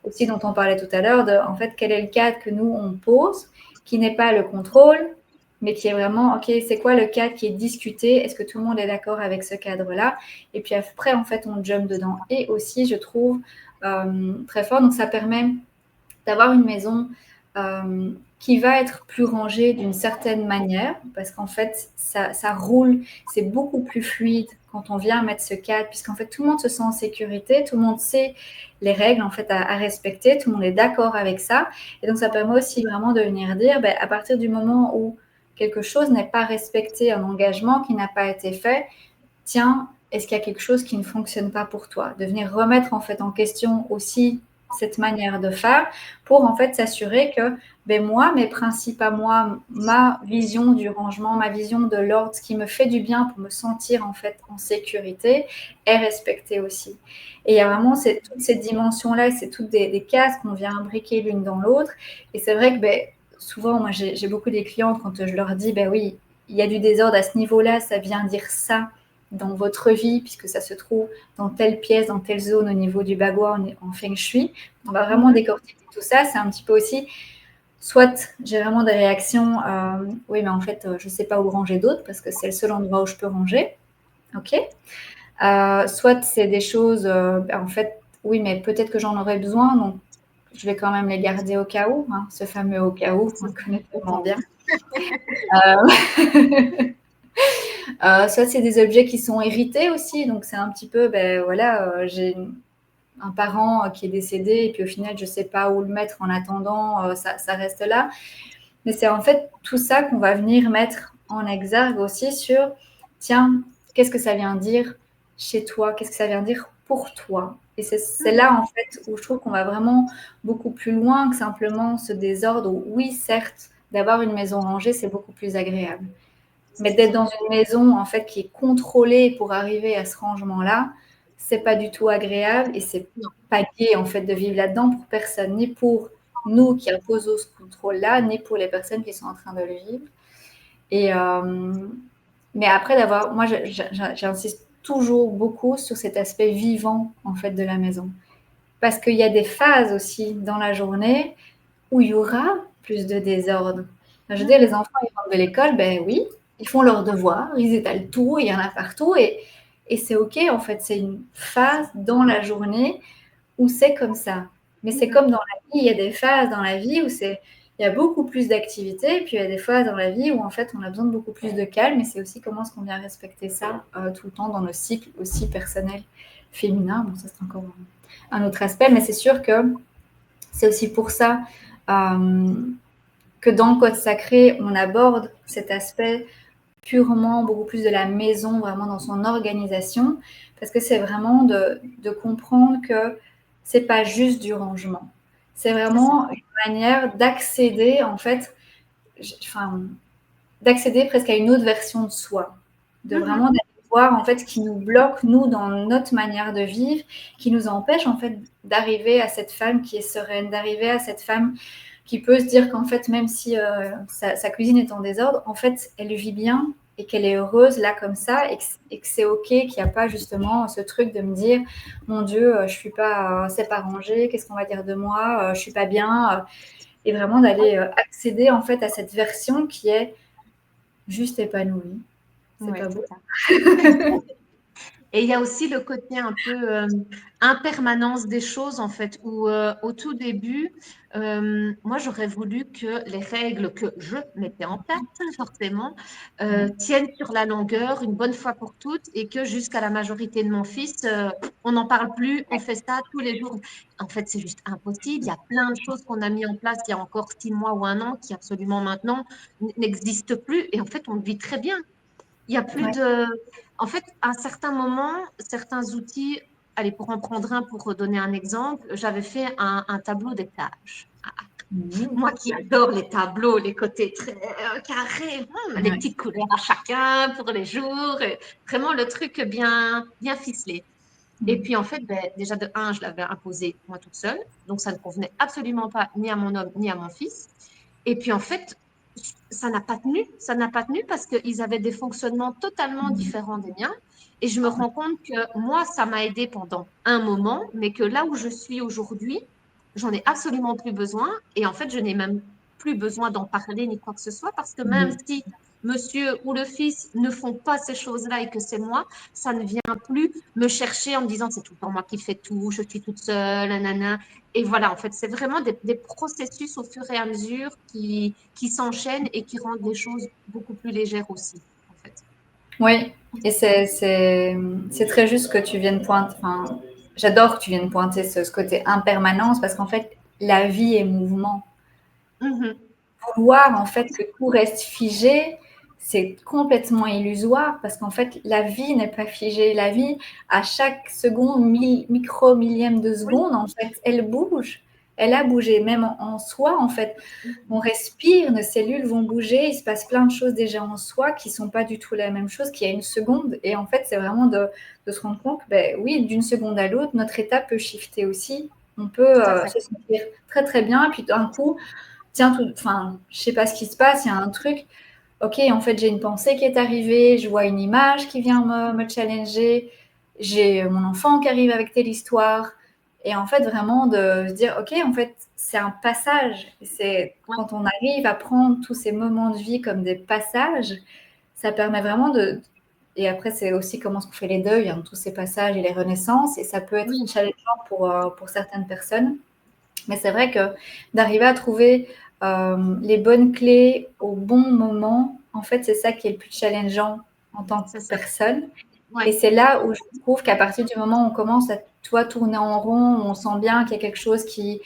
Speaker 1: aussi dont on parlait tout à l'heure, de en fait quel est le cadre que nous on pose, qui n'est pas le contrôle, mais qui est vraiment, ok, c'est quoi le cadre qui est discuté? Est-ce que tout le monde est d'accord avec ce cadre-là? Et puis après, en fait, on jump dedans. Et aussi, je trouve très fort, donc ça permet d'avoir une maison qui va être plus rangée d'une certaine manière, parce qu'en fait, ça roule, c'est beaucoup plus fluide quand on vient mettre ce cadre, puisqu'en fait, tout le monde se sent en sécurité, tout le monde sait les règles en fait à respecter, tout le monde est d'accord avec ça. Et donc, ça permet aussi vraiment de venir dire, à partir du moment où quelque chose n'est pas respecté, un engagement qui n'a pas été fait, tiens, est-ce qu'il y a quelque chose qui ne fonctionne pas pour toi? De venir remettre en fait en question aussi cette manière de faire pour en fait s'assurer que moi, mes principes à moi, ma vision du rangement, ma vision de l'ordre, ce qui me fait du bien pour me sentir en fait en sécurité, est respectée aussi. Et il y a vraiment toutes ces dimensions-là, c'est toutes des cases qu'on vient imbriquer l'une dans l'autre. Et c'est vrai que souvent, moi j'ai beaucoup des clients quand je leur dis, oui, il y a du désordre à ce niveau-là, ça vient dire ça dans votre vie, puisque ça se trouve dans telle pièce, dans telle zone au niveau du bagua en feng shui. On va vraiment décortiquer tout ça. C'est un petit peu aussi, soit j'ai vraiment des réactions, oui, mais en fait, je ne sais pas où ranger d'autres, parce que c'est le seul endroit où je peux ranger. OK. Soit c'est des choses, en fait, oui, mais peut-être que j'en aurais besoin, donc je vais quand même les garder au cas où, hein, ce fameux au cas où, on le connaît tellement bien. Soit c'est des objets qui sont hérités aussi, donc c'est un petit peu, voilà, j'ai un parent qui est décédé et puis au final, je ne sais pas où le mettre en attendant, ça reste là. Mais c'est en fait tout ça qu'on va venir mettre en exergue aussi sur, tiens, qu'est-ce que ça vient dire chez toi? Qu'est-ce que ça vient dire pour toi? Et c'est là, en fait, où je trouve qu'on va vraiment beaucoup plus loin que simplement ce désordre où, oui, certes, d'avoir une maison rangée, c'est beaucoup plus agréable. Mais d'être dans une maison, en fait, qui est contrôlée pour arriver à ce rangement-là, c'est pas du tout agréable et c'est pas gai, en fait, de vivre là-dedans pour personne, ni pour nous qui imposons ce contrôle-là, ni pour les personnes qui sont en train de le vivre. Et, mais après moi, j'insiste toujours beaucoup sur cet aspect vivant, en fait, de la maison. Parce qu'il y a des phases aussi dans la journée où il y aura plus de désordre. Enfin, je veux dire, les enfants, ils rentrent de l'école, oui, ils font leurs devoirs, ils étalent tout, il y en a partout, et c'est OK, en fait, c'est une phase dans la journée où c'est comme ça. Mais c'est comme dans la vie, il y a des phases dans la vie où il y a beaucoup plus d'activités, et puis il y a des phases dans la vie où, en fait, on a besoin de beaucoup plus de calme, et c'est aussi comment est-ce qu'on vient respecter ça tout le temps dans nos cycles aussi personnels féminins. Bon, ça, c'est encore un autre aspect, mais c'est sûr que c'est aussi pour ça que dans le code sacré, on aborde cet aspect purement beaucoup plus de la maison, vraiment dans son organisation, parce que c'est vraiment de comprendre que c'est pas juste du rangement. C'est vraiment une manière d'accéder, en fait, d'accéder presque à une autre version de soi, de vraiment voir en fait ce qui nous bloque, nous, dans notre manière de vivre, qui nous empêche en fait d'arriver à cette femme qui est sereine, d'arriver à cette femme qui peut se dire qu'en fait, même si sa cuisine est en désordre, en fait, elle vit bien et qu'elle est heureuse là comme ça et que c'est OK, qu'il n'y a pas justement ce truc de me dire, mon Dieu, je suis pas, c'est pas rangé, qu'est-ce qu'on va dire de moi, je suis pas bien, et vraiment d'aller accéder en fait à cette version qui est juste épanouie. C'est
Speaker 2: Ouais,
Speaker 1: pas
Speaker 2: c'est
Speaker 1: beau.
Speaker 2: ça. Et il y a aussi le côté un peu impermanence des choses, en fait, où au tout début, moi, j'aurais voulu que les règles que je mettais en place, forcément, tiennent sur la longueur une bonne fois pour toutes et que jusqu'à la majorité de mon fils, on n'en parle plus, on fait ça tous les jours. En fait, c'est juste impossible. Il y a plein de choses qu'on a mis en place il y a encore 6 mois ou un an qui absolument maintenant n'existent plus. Et en fait, on le vit très bien. Il y a plus
Speaker 1: Ouais.
Speaker 2: de. En fait, à un certain moment, certains outils, allez, pour en prendre un, pour donner un exemple, j'avais fait un tableau des tâches.
Speaker 1: Mhm.
Speaker 2: Moi qui adore les tableaux, les côtés très carrés, les
Speaker 1: Ouais.
Speaker 2: petites couleurs à chacun pour les jours, et vraiment le truc bien, bien ficelé. Et
Speaker 1: Mhm.
Speaker 2: puis en fait, ben, déjà de un, je l'avais imposé moi toute seule, donc ça ne convenait absolument pas ni à mon homme ni à mon fils. Et puis en fait, ça n'a pas tenu, ça n'a pas tenu parce qu'ils avaient des fonctionnements totalement
Speaker 1: Mhm.
Speaker 2: différents des miens. Et je me rends compte que moi, ça m'a aidé pendant un moment, mais que là où je suis aujourd'hui, j'en ai absolument plus besoin. Et en fait, je n'ai même plus besoin d'en parler ni quoi que ce soit parce que même
Speaker 1: Mhm.
Speaker 2: si monsieur ou le fils ne font pas ces choses-là et que c'est moi, ça ne vient plus me chercher en me disant c'est tout le temps moi qui fais tout, je suis toute seule, nanana. Et voilà, en fait, c'est vraiment des processus au fur et à mesure qui s'enchaînent et qui rendent les choses beaucoup plus légères aussi, en fait.
Speaker 1: Oui, et c'est très juste que tu viennes pointer. Enfin, j'adore que tu viennes pointer ce côté impermanence parce qu'en fait, la vie est mouvement.
Speaker 2: Mhm.
Speaker 1: Vouloir en fait que tout reste figé, c'est complètement illusoire parce qu'en fait, la vie n'est pas figée. La vie, à chaque seconde, micro millième de
Speaker 2: Oui,
Speaker 1: seconde, en fait, elle bouge. Elle a bougé, même en soi, en fait. On respire, nos cellules vont bouger, il se passe plein de choses déjà en soi qui ne sont pas du tout la même chose qu'il y a une seconde. Et en fait, c'est vraiment de se rendre compte que, ben, oui, d'une seconde à l'autre, notre état peut shifter aussi. On peut
Speaker 2: tout à fait.
Speaker 1: se sentir très très bien, et puis d'un coup, tiens, enfin, je sais pas ce qui se passe, il y a un truc. Ok, en fait, j'ai une pensée qui est arrivée, je vois une image qui vient me challenger, j'ai mon enfant qui arrive avec telle histoire. Et en fait, vraiment de se dire, ok, en fait, c'est un passage. C'est
Speaker 2: Ouais.
Speaker 1: quand on arrive à prendre tous ces moments de vie comme des passages, ça permet vraiment de. Et après, c'est aussi comment est-ce qu'on fait les deuils, hein, tous ces passages et les renaissances. Et ça peut être
Speaker 2: Oui,
Speaker 1: challengeant pour certaines personnes. Mais c'est vrai que d'arriver à trouver les bonnes clés au bon moment, en fait, c'est ça qui est le plus challengeant en tant que
Speaker 2: c'est ça.
Speaker 1: personne.
Speaker 2: Ouais.
Speaker 1: Et c'est là où je trouve qu'à partir du moment où on commence à toi tourner en rond, où on sent bien qu'il y a quelque chose que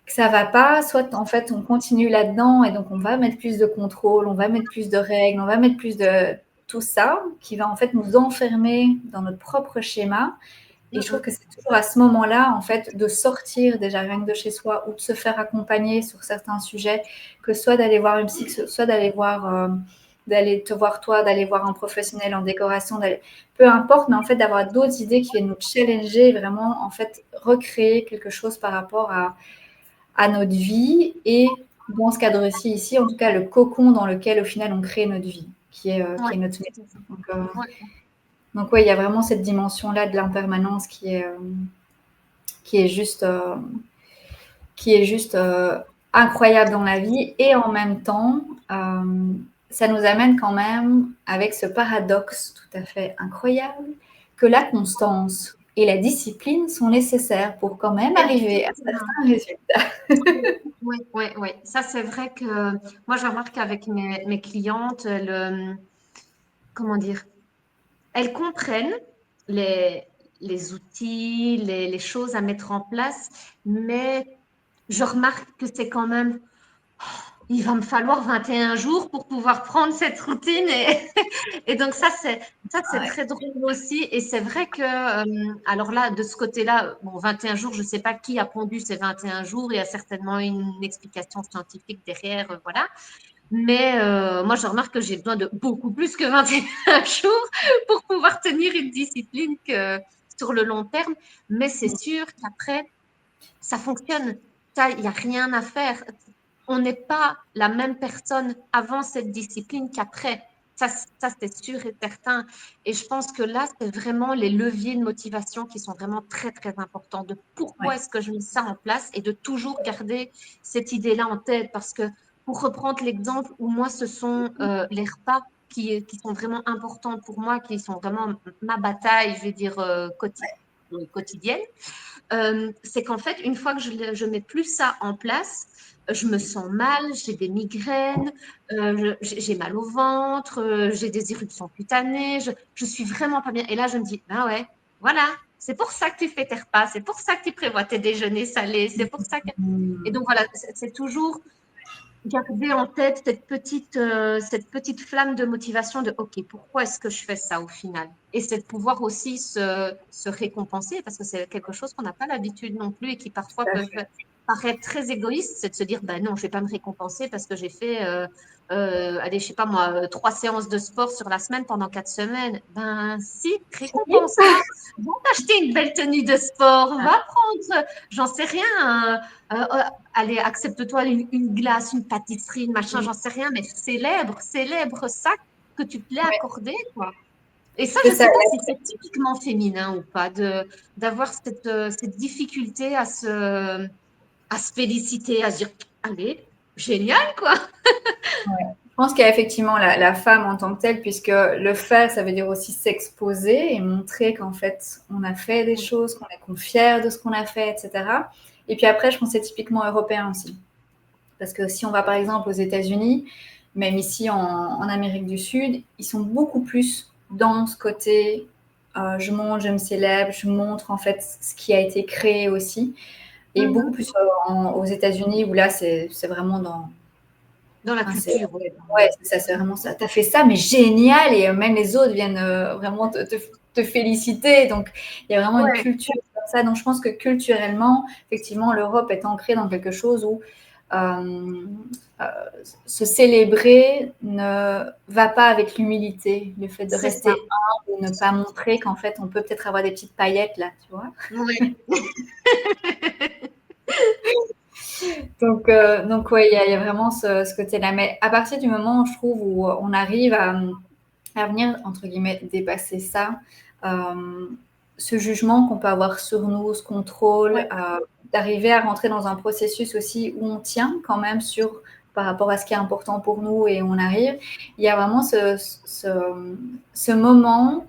Speaker 1: ça va pas, soit en fait on continue là-dedans et donc on va mettre plus de contrôle, on va mettre plus de règles, on va mettre plus de tout ça qui va en fait nous enfermer dans notre propre schéma. Et je trouve
Speaker 2: Mhm.
Speaker 1: que c'est toujours à ce moment-là, en fait, de sortir déjà rien que de chez soi ou de se faire accompagner sur certains sujets, que soit d'aller voir une psy, soit d'aller te voir toi, d'aller voir un professionnel en décoration, peu importe, mais en fait d'avoir d'autres idées qui viennent nous challenger, vraiment en fait recréer quelque chose par rapport à notre vie et dans ce cadre-ci ici, en tout cas le cocon dans lequel au final on crée notre vie, qui
Speaker 2: Ouais,
Speaker 1: est notre
Speaker 2: tout à
Speaker 1: maison.
Speaker 2: fait. Ouais.
Speaker 1: Donc ouais, il y a vraiment cette dimension-là de l'impermanence qui est juste, euh, qui est juste incroyable dans la vie. Et en même temps, ça nous amène quand même avec ce paradoxe tout à fait incroyable que la constance et la discipline sont nécessaires pour quand même arriver à
Speaker 2: Exactement.
Speaker 1: certains résultats.
Speaker 2: Oui, oui, oui. Ça, c'est vrai que moi, je remarque avec mes clientes, comment dire, elles comprennent les, les outils, les choses à mettre en place, mais je remarque que c'est quand même, il va me falloir 21 jours pour pouvoir prendre cette routine. Et donc, ça, c'est
Speaker 1: Ouais.
Speaker 2: très drôle aussi. Et c'est vrai que, alors là, de ce côté-là, bon, 21 jours, je ne sais pas qui a pondu ces 21 jours. Il y a certainement une explication scientifique derrière, voilà. Mais moi, je remarque que j'ai besoin de beaucoup plus que 21 jours pour pouvoir tenir une discipline que sur le long terme. Mais c'est sûr qu'après, ça fonctionne. Ça, il n'y a rien à faire. On n'est pas la même personne avant cette discipline qu'après. Ça c'est sûr et certain. Et je pense que là, c'est vraiment les leviers de motivation qui sont vraiment très, très importants de pourquoi
Speaker 1: Ouais.
Speaker 2: est-ce que je mets ça en place et de toujours garder cette idée-là en tête. Parce que pour reprendre l'exemple où moi, ce sont les repas qui sont vraiment importants pour moi, qui sont vraiment ma bataille, je vais dire, quotidienne, c'est qu'en fait, une fois que je mets plus ça en place, je me sens mal, j'ai des migraines, j'ai mal au ventre, j'ai des éruptions cutanées, je suis vraiment pas bien. Et là, je me dis, ben ouais, voilà, c'est pour ça que tu fais tes repas, c'est pour ça que tu prévois tes déjeuners salés, c'est pour ça que... Et
Speaker 1: Mmh.
Speaker 2: donc voilà, c'est toujours garder en tête cette petite flamme de motivation de OK, pourquoi est-ce que je fais ça au final? Et c'est de pouvoir aussi se récompenser parce que c'est quelque chose qu'on n'a pas l'habitude non plus et qui parfois
Speaker 1: Tout à
Speaker 2: peuvent
Speaker 1: fait.
Speaker 2: paraître très égoïste, c'est de se dire ben non, je vais pas me récompenser parce que j'ai fait allez, je sais pas moi, 3 séances de sport sur la semaine pendant 4 semaines. Ben si, récompense-toi, va t'acheter une belle tenue de sport, va prendre, j'en sais rien, allez, accepte-toi une glace, une pâtisserie, une machin,
Speaker 1: Mmh.
Speaker 2: j'en sais rien, mais célèbre ça que tu te l'es
Speaker 1: Ouais,
Speaker 2: accordé, quoi. Et ça,
Speaker 1: c'est
Speaker 2: je ne
Speaker 1: ça.
Speaker 2: sais pas si c'est typiquement féminin ou pas, d'avoir cette difficulté à se féliciter, à se dire, allez, génial, quoi.
Speaker 1: Je pense qu'il y a effectivement la femme en tant que telle, puisque le faire, ça veut dire aussi s'exposer et montrer qu'en fait, on a fait des
Speaker 2: Oui.
Speaker 1: choses, qu'on est fier de ce qu'on a fait, etc. Et puis après, je pense que c'est typiquement européen aussi. Parce que si on va par exemple aux États-Unis, même ici en Amérique du Sud, ils sont beaucoup plus dans ce côté je montre, je me célèbre, je montre en fait ce qui a été créé aussi. Et beaucoup
Speaker 2: Mhm.
Speaker 1: plus aux États-Unis où là, c'est vraiment dans,
Speaker 2: Dans la
Speaker 1: enfin,
Speaker 2: culture, oui.
Speaker 1: ouais, c'est ça, c'est vraiment ça. T'as fait ça, mais génial! Et même les autres viennent vraiment te féliciter. Donc, il y a vraiment une
Speaker 2: Ouais,
Speaker 1: culture comme ça. Donc, je pense que culturellement, effectivement, l'Europe est ancrée dans quelque chose où euh, euh, se célébrer ne va pas avec l'humilité. Le fait de
Speaker 2: c'est ça.
Speaker 1: rester humble, de ne pas montrer qu'en fait, on peut peut-être avoir des petites paillettes là, tu vois.
Speaker 2: Ouais.
Speaker 1: Donc ouais, il y a vraiment ce côté-là. Mais à partir du moment, je trouve, où on arrive à venir, entre guillemets, dépasser ça, euh, ce jugement qu'on peut avoir sur nous, ce contrôle,
Speaker 2: Ouais.
Speaker 1: d'arriver à rentrer dans un processus aussi où on tient quand même sur par rapport à ce qui est important pour nous et on arrive, il y a vraiment ce moment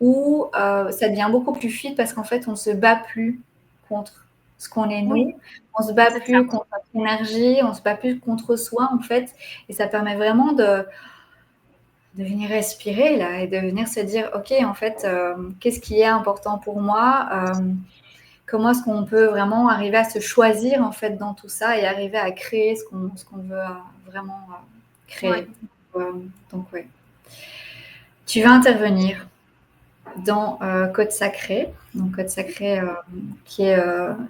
Speaker 1: où ça devient beaucoup plus fluide parce qu'en fait, on ne se bat plus contre ce qu'on est
Speaker 2: Oui,
Speaker 1: nous, on ne se bat
Speaker 2: c'est ça.
Speaker 1: plus contre notre énergie, on ne se bat plus contre soi, en fait, et ça permet vraiment de venir respirer là et de venir se dire, ok, en fait, qu'est-ce qui est important pour moi, comment est-ce qu'on peut vraiment arriver à se choisir en fait dans tout ça et arriver à créer ce qu'on veut vraiment
Speaker 2: Ouais.
Speaker 1: créer. Euh, donc, ouais. Tu vas intervenir dans Code Sacré. Donc Code Sacré, qui est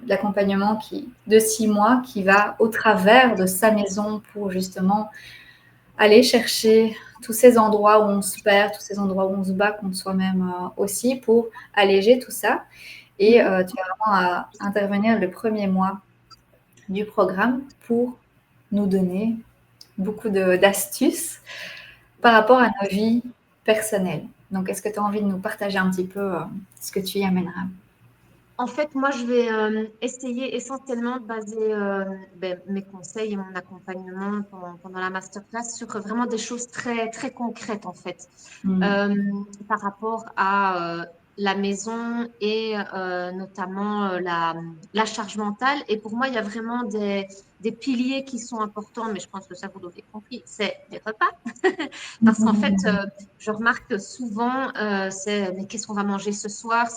Speaker 1: l'accompagnement de 6 mois qui va au travers de sa maison pour justement aller chercher tous ces endroits où on se perd, tous ces endroits où on se bat contre soi-même aussi pour alléger tout ça. Et
Speaker 2: Mhm.
Speaker 1: tu vas vraiment intervenir le premier mois du programme pour nous donner beaucoup d'astuces par rapport à nos vies personnelles. Donc, est-ce que tu as envie de nous partager un petit peu ce que tu y amèneras?
Speaker 2: En fait, moi, je vais essayer essentiellement de baser mes conseils et mon accompagnement pendant la masterclass sur vraiment des choses très, très concrètes, en fait,
Speaker 1: Mm.
Speaker 2: euh, par rapport à la maison et notamment la charge mentale. Et pour moi, il y a vraiment des piliers qui sont importants, mais je pense que ça, vous l'avez compris, c'est les repas. Parce qu'en fait, je remarque souvent, mais qu'est-ce qu'on va manger ce soir?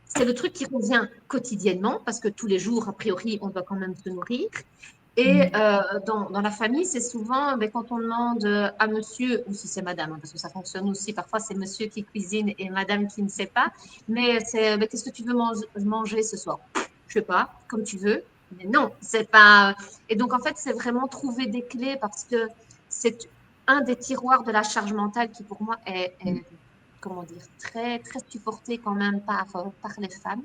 Speaker 2: C'est le truc qui revient quotidiennement parce que tous les jours, a priori, on doit quand même se nourrir. Et
Speaker 1: Mm.
Speaker 2: dans la famille, c'est souvent quand on demande à monsieur, ou si c'est madame, hein, parce que ça fonctionne aussi, parfois c'est monsieur qui cuisine et madame qui ne sait pas, mais c'est qu'est-ce que tu veux manger ce soir? Je sais pas, comme tu veux. Mais non, c'est pas. Et donc en fait, c'est vraiment trouver des clés parce que c'est un des tiroirs de la charge mentale qui pour moi est comment dire, très, très supporté quand même par les femmes.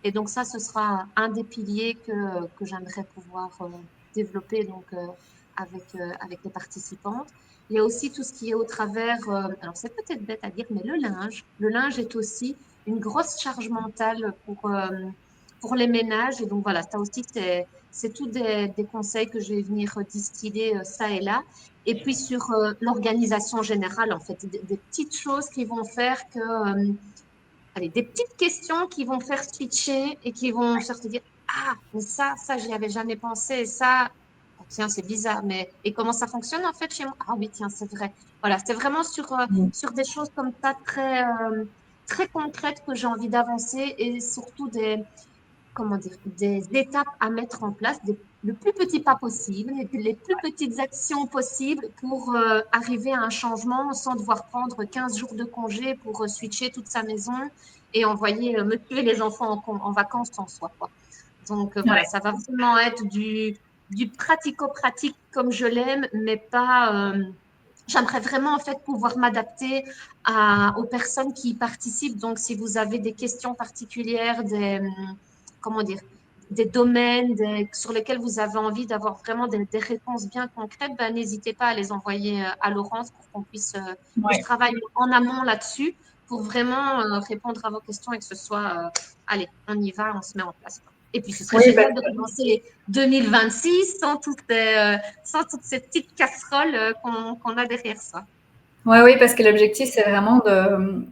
Speaker 2: Et donc ça, ce sera un des piliers que j'aimerais pouvoir développer donc, avec les participantes. Il y a aussi tout ce qui est au travers, alors c'est peut-être bête à dire, mais le linge. Le linge est aussi une grosse charge mentale pour les ménages. Et donc voilà, ça aussi, c'est tous des conseils que je vais venir distiller ça et là. Et puis sur l'organisation générale, en fait, des petites choses qui vont faire que, allez, des petites questions qui vont faire switcher et qui vont faire te dire, ah, mais ça, j'y avais jamais pensé. Et ça, oh, tiens, c'est bizarre, mais et comment ça fonctionne en fait chez moi? Ah oui, tiens, c'est vrai. Voilà, c'est vraiment sur des choses comme ça très concrètes que j'ai envie d'avancer et surtout comment dire, des étapes à mettre en place, le plus petit pas possible, les plus petites actions possibles pour arriver à un changement sans devoir prendre 15 jours de congé pour switcher toute sa maison et envoyer monsieur et les enfants en vacances sans soi, quoi. Donc voilà,
Speaker 1: Ouais.
Speaker 2: ça va vraiment être du pratico-pratique comme je l'aime, mais pas. J'aimerais vraiment en fait pouvoir m'adapter aux personnes qui y participent. Donc, si vous avez des questions particulières, comment dire, des domaines sur lesquels vous avez envie d'avoir vraiment des réponses bien concrètes, ben, n'hésitez pas à les envoyer à Laurence pour qu'on puisse, que je
Speaker 1: Ouais.
Speaker 2: travaille en amont là-dessus pour vraiment répondre à vos questions et que ce soit, allez, on y va, on se met en place, quoi. Et puis, ce serait
Speaker 1: Oui,
Speaker 2: génial de commencer 2026 sans toutes ces petites casseroles qu'on a derrière ça.
Speaker 1: ouais, oui, parce que l'objectif, c'est vraiment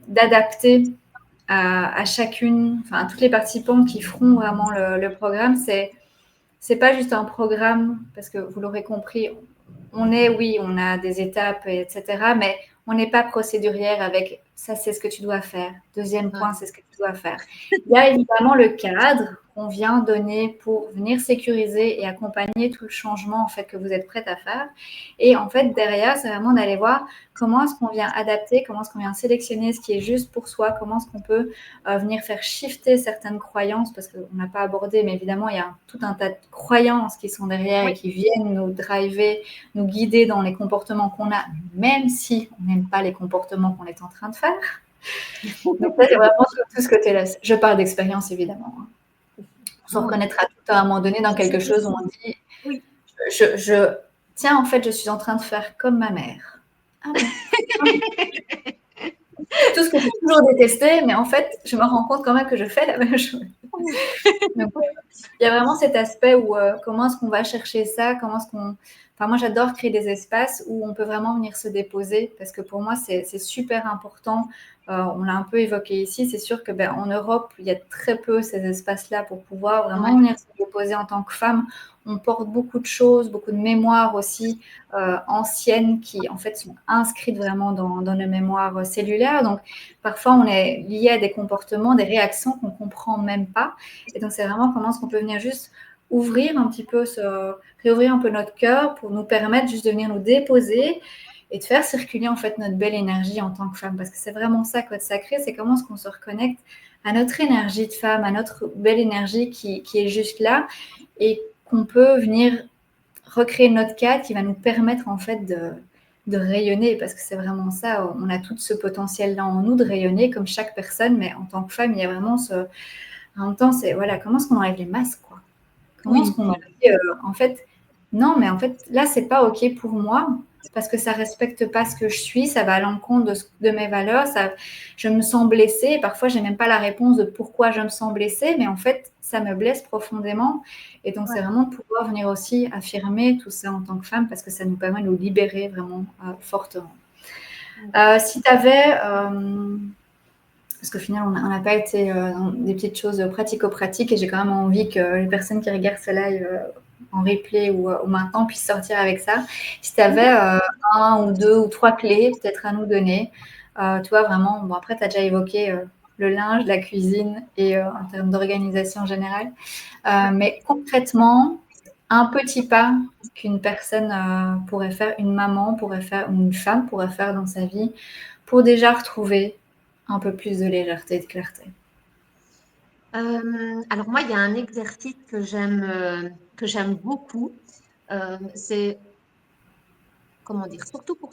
Speaker 1: d'adapter à chacune, enfin, à toutes les participants qui feront vraiment le programme. C'est pas juste un programme, parce que vous l'aurez compris, oui, on a des étapes, etc., mais on n'est pas procédurière avec ça, c'est ce que tu dois faire. Deuxième
Speaker 2: Ouais.
Speaker 1: point, c'est ce que tu dois faire. Il y a évidemment le cadre qu'on vient donner pour venir sécuriser et accompagner tout le changement en fait que vous êtes prête à faire. Et en fait, derrière, c'est vraiment d'aller voir comment est-ce qu'on vient adapter, comment est-ce qu'on vient sélectionner ce qui est juste pour soi, comment est-ce qu'on peut venir faire shifter certaines croyances, parce qu'on n'a pas abordé, mais évidemment, il y a tout un tas de croyances qui sont derrière et
Speaker 2: Oui.
Speaker 1: qui viennent nous driver, nous guider dans les comportements qu'on a, même si on n'aime pas les comportements qu'on est en train de faire. Donc ça, c'est vraiment tout ce côté-là. Je parle d'expérience, évidemment. On se
Speaker 2: Oui.
Speaker 1: reconnaîtra tout à un moment donné dans quelque chose où on dit,
Speaker 2: Oui.
Speaker 1: tiens, en fait, je suis en train de faire comme ma mère. Ah bon. C'est tout ce que j'ai toujours détesté, mais en fait, je me rends compte quand même que je fais la même chose. Donc, il y a vraiment cet aspect où comment est-ce qu'on va chercher ça, comment est-ce qu'on... Enfin, moi, j'adore créer des espaces où on peut vraiment venir se déposer, parce que pour moi, c'est super important. On l'a un peu évoqué ici. C'est sûr que en Europe, il y a très peu ces espaces-là pour pouvoir vraiment
Speaker 2: Ouais.
Speaker 1: venir se déposer en tant que femme. On porte beaucoup de choses, beaucoup de mémoires aussi anciennes qui, en fait, sont inscrites vraiment dans nos mémoires cellulaires. Donc, parfois, on est lié à des comportements, des réactions qu'on ne comprend même pas. Et donc, c'est vraiment comment est-ce qu'on peut venir juste ouvrir un petit peu, réouvrir un peu notre cœur pour nous permettre juste de venir nous déposer et de faire circuler en fait notre belle énergie en tant que femme. Parce que c'est vraiment ça, Code Sacré, c'est comment est-ce qu'on se reconnecte à notre énergie de femme, à notre belle énergie qui est juste là et qu'on peut venir recréer notre cadre qui va nous permettre en fait de rayonner, parce que c'est vraiment ça, on a tout ce potentiel-là en nous de rayonner comme chaque personne, mais en tant que femme, il y a vraiment ce... En même temps, c'est voilà, comment est-ce qu'on enlève les masques, quoi? Comment est-ce
Speaker 2: Oui.
Speaker 1: qu'on dit, en fait, non, mais en fait, là, c'est pas OK pour moi parce que ça respecte pas ce que je suis, ça va à l'encontre de mes valeurs, ça, je me sens blessée. Et parfois, j'ai même pas la réponse de pourquoi je me sens blessée, mais en fait, ça me blesse profondément. Et donc, c'est
Speaker 2: Ouais.
Speaker 1: vraiment de pouvoir venir aussi affirmer tout ça en tant que femme parce que ça nous permet de nous libérer vraiment fortement. Si tu avais parce qu'au final, on n'a pas été dans des petites choses pratico-pratiques et j'ai quand même envie que les personnes qui regardent ce live en replay ou maintenant puissent sortir avec ça. Si tu avais un ou deux ou trois clés peut-être à nous donner, tu vois, vraiment, bon, après, tu as déjà évoqué le linge, la cuisine et en termes d'organisation générale. Mais concrètement, un petit pas qu'une personne pourrait faire, une maman pourrait faire, ou une femme pourrait faire dans sa vie pour déjà retrouver un peu plus de légèreté et de clarté.
Speaker 2: Alors moi, il y a un exercice que j'aime beaucoup. C'est, comment dire, surtout pour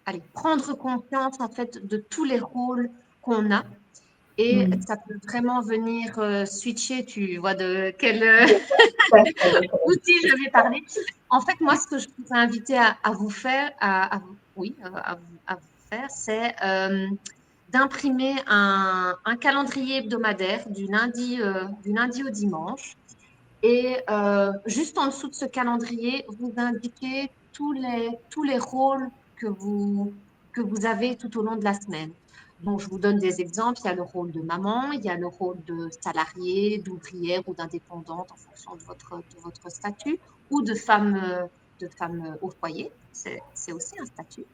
Speaker 2: allez, prendre conscience en fait de tous les rôles qu'on a. Et
Speaker 1: Mm.
Speaker 2: ça peut vraiment venir switcher, tu vois, de quel outil je vais parler. En fait, moi, ce que je vous inviter à vous faire, oui, à vous faire, c'est d'imprimer un calendrier hebdomadaire du lundi au dimanche. Et juste en dessous de ce calendrier, vous indiquez tous les rôles que vous avez tout au long de la semaine. Donc, je vous donne des exemples. Il y a le rôle de maman, il y a le rôle de salariée, d'ouvrière ou d'indépendante en fonction de votre statut, ou de femme au foyer. C'est aussi un statut.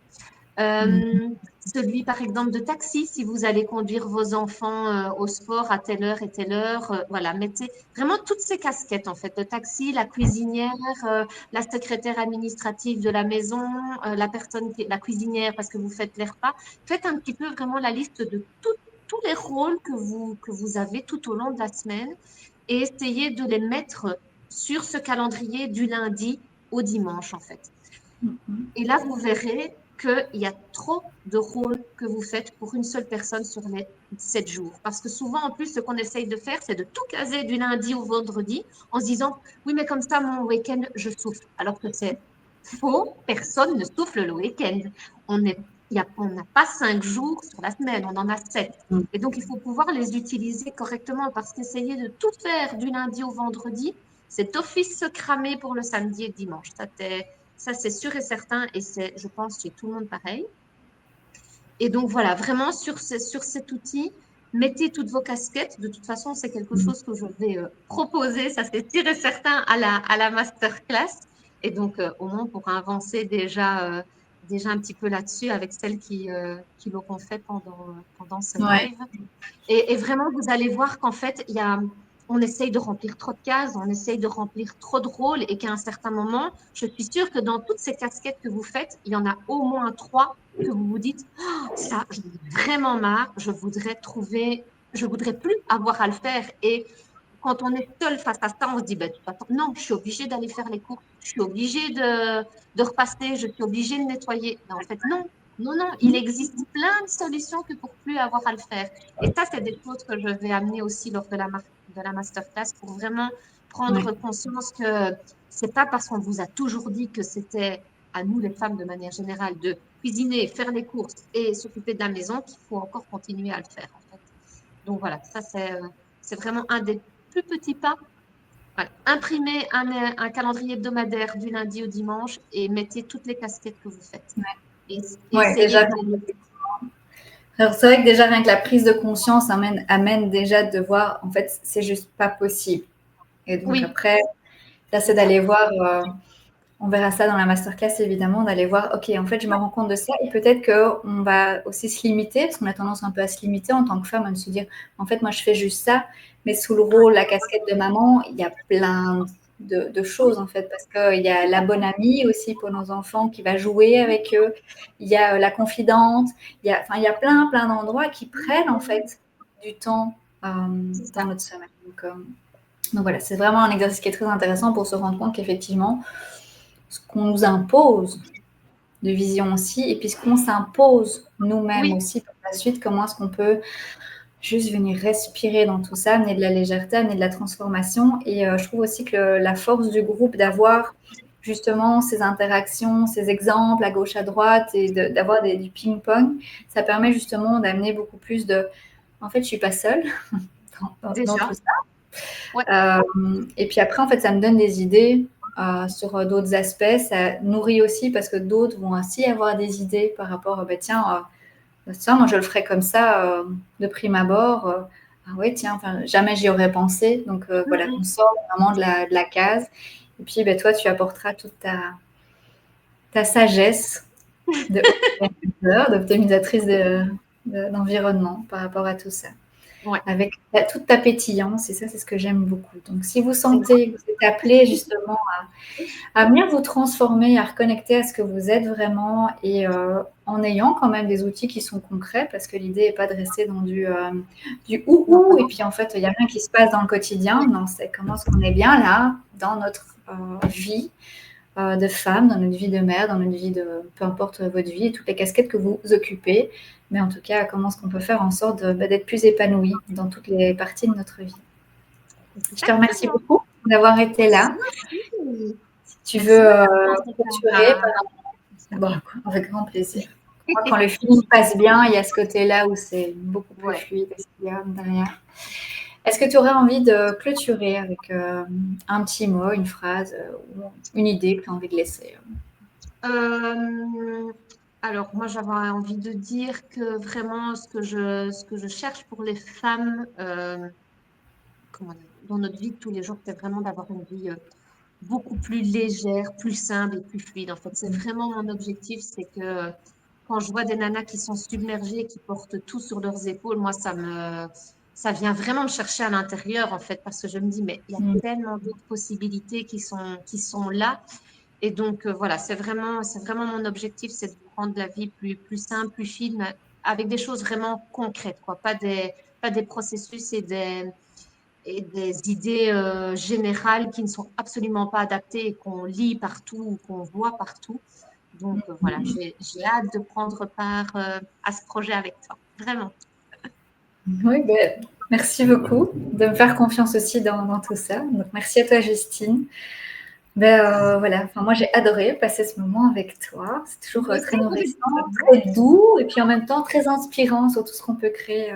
Speaker 1: Mhm.
Speaker 2: Celui, par exemple, de taxi, si vous allez conduire vos enfants au sport à telle heure et telle heure, voilà, mettez vraiment toutes ces casquettes, en fait, le taxi, la cuisinière, la secrétaire administrative de la maison, la cuisinière parce que vous faites les repas. Faites un petit peu vraiment la liste de tous les rôles que vous avez tout au long de la semaine et essayez de les mettre sur ce calendrier du lundi au dimanche, en fait.
Speaker 1: Mhm.
Speaker 2: Et là, vous verrez qu'il y a trop de rôles que vous faites pour une seule personne sur les 7 jours. Parce que souvent, en plus, ce qu'on essaye de faire, c'est de tout caser du lundi au vendredi en se disant, oui, mais comme ça, mon week-end, je souffle. Alors que c'est faux, personne ne souffle le week-end. On n'a pas 5 jours sur la semaine, on en a 7. Et donc, il faut pouvoir les utiliser correctement parce qu'essayer de tout faire du lundi au vendredi, c'est d'office se cramer pour le samedi et le dimanche. Ça, c'est sûr et certain, et c'est, je pense, chez tout le monde pareil. Et donc, voilà, vraiment, sur cet outil, mettez toutes vos casquettes. De toute façon, c'est quelque chose que je vais proposer, ça c'est sûr et certain, à la masterclass. Et donc, au moins, pour avancer déjà un petit peu là-dessus avec celles qui l'auront fait pendant ce
Speaker 1: Ouais.
Speaker 2: live. Et vraiment, vous allez voir qu'en fait, on essaye de remplir trop de cases, on essaye de remplir trop de rôles et qu'à un certain moment, je suis sûre que dans toutes ces casquettes que vous faites, il y en a au moins 3 que vous vous dites, oh, ça, j'en ai vraiment marre, je voudrais plus avoir à le faire. Et quand on est seul face à ça, on se dit, ben, non, je suis obligée d'aller faire les courses, je suis obligée de repasser, je suis obligée de nettoyer. Mais en fait, non, non, non, il existe plein de solutions que pour plus avoir à le faire. Et ça, c'est des choses que je vais amener aussi lors de la masterclass pour vraiment
Speaker 1: Ouais.
Speaker 2: prendre conscience que c'est pas parce qu'on vous a toujours dit que c'était à nous les femmes de manière générale de cuisiner, faire les courses et s'occuper de la maison qu'il faut encore continuer à le faire en fait. Donc voilà, ça c'est vraiment un des plus petits pas. Voilà. Imprimez un calendrier hebdomadaire du lundi au dimanche et mettez toutes les casquettes que vous faites. Et, et
Speaker 1: Ouais,
Speaker 2: essayez
Speaker 1: déjà.
Speaker 2: de les...
Speaker 1: Alors, c'est vrai que déjà, rien que la prise de conscience amène déjà de voir, en fait, c'est juste pas possible. Et donc,
Speaker 2: Oui,
Speaker 1: après, là, c'est
Speaker 2: c'est ça.
Speaker 1: d'aller voir, on verra ça dans la masterclass, évidemment, d'aller voir, OK, en fait, je me rends compte de ça. Et peut-être qu'on va aussi se limiter, parce qu'on a tendance un peu à se limiter en tant que femme, à se dire, en fait, moi, je fais juste ça. Mais sous le rôle, la casquette de maman, il y a plein de
Speaker 2: Oui,
Speaker 1: choses, en fait, parce qu'il y a la bonne amie aussi pour nos enfants qui va jouer avec eux. Il y a la confidente. Il y a plein d'endroits qui prennent, en fait, du temps
Speaker 2: c'est
Speaker 1: dans
Speaker 2: ça.
Speaker 1: notre semaine. Donc voilà, c'est vraiment un exercice qui est très intéressant pour se rendre compte qu'effectivement, ce qu'on nous impose de vision aussi, et puis ce qu'on s'impose nous-mêmes
Speaker 2: Oui,
Speaker 1: aussi par la suite, comment est-ce qu'on peut juste venir respirer dans tout ça, amener de la légèreté, amener de la transformation. Et je trouve aussi que la force du groupe d'avoir justement ces interactions, ces exemples à gauche, à droite, et d'avoir du ping-pong, ça permet justement d'amener beaucoup plus de... En fait, je suis pas seule dans
Speaker 2: déjà.
Speaker 1: tout
Speaker 2: Ouais.
Speaker 1: ça. Et puis après, en fait, ça me donne des idées sur d'autres aspects. Ça nourrit aussi parce que d'autres vont aussi avoir des idées par rapport à, bah, tiens, moi je le ferais comme ça de prime abord. Ah ouais, tiens, enfin, jamais j'y aurais pensé. Donc voilà, on sort vraiment de la case. Et puis, bah, toi, tu apporteras toute ta sagesse d'optimisatrice d'environnement par rapport à tout ça
Speaker 2: Ouais.
Speaker 1: avec toute ta pétillance, et ça, c'est ce que j'aime beaucoup. Donc, si vous sentez que
Speaker 2: Exactement.
Speaker 1: vous êtes appelé justement à venir vous transformer, à reconnecter à ce que vous êtes vraiment, et en ayant quand même des outils qui sont concrets, parce que l'idée n'est pas de rester dans du
Speaker 2: Non,
Speaker 1: ouhou, et
Speaker 2: vraiment.
Speaker 1: puis en fait, il n'y a rien qui se passe dans le quotidien. Non, c'est comment est-ce qu'on est bien là, dans notre vie de femme, dans notre vie de mère, dans notre vie de, peu importe votre vie, et toutes les casquettes que vous occupez. Mais en tout cas, comment est-ce qu'on peut faire en sorte d'être plus épanoui dans toutes les parties de notre vie. Je te remercie
Speaker 2: Exactement.
Speaker 1: beaucoup d'avoir été là.
Speaker 2: Merci.
Speaker 1: Si tu
Speaker 2: Merci
Speaker 1: veux
Speaker 2: de m'avoir
Speaker 1: clôturer,
Speaker 2: à
Speaker 1: bon, avec grand plaisir. Moi, quand le feeling passe bien, il y a ce côté-là où c'est beaucoup plus
Speaker 2: Ouais.
Speaker 1: fluide et ce qu'il y a derrière. Est-ce que tu aurais envie de clôturer avec un petit mot, une phrase ou une idée que tu as envie de laisser?
Speaker 2: Euh, alors, moi, j'avais envie de dire que vraiment, ce que je cherche pour les femmes, comment dire, dans notre vie de tous les jours, c'est vraiment d'avoir une vie beaucoup plus légère, plus simple et plus fluide. En fait, c'est vraiment mon objectif, c'est que quand je vois des nanas qui sont submergées, qui portent tout sur leurs épaules, moi, ça vient vraiment me chercher à l'intérieur, en fait, parce que je me dis, mais il y a
Speaker 1: Mm.
Speaker 2: tellement d'autres possibilités qui sont là. Et donc, voilà, c'est vraiment mon objectif, c'est de rendre la vie plus simple, plus fine, mais avec des choses vraiment concrètes, quoi. Pas des processus et des idées générales qui ne sont absolument pas adaptées et qu'on lit partout ou qu'on voit partout. Donc, voilà, j'ai hâte de prendre part à ce projet avec toi. Vraiment.
Speaker 1: Oui, ben, merci beaucoup de me faire confiance aussi dans tout ça. Donc, merci à toi, Justine. Ben, voilà, enfin, moi j'ai adoré passer ce moment avec toi. C'est toujours
Speaker 2: Moi
Speaker 1: très
Speaker 2: aussi,
Speaker 1: nourrissant,
Speaker 2: vraiment.
Speaker 1: très doux et puis en même temps très inspirant sur tout ce qu'on peut créer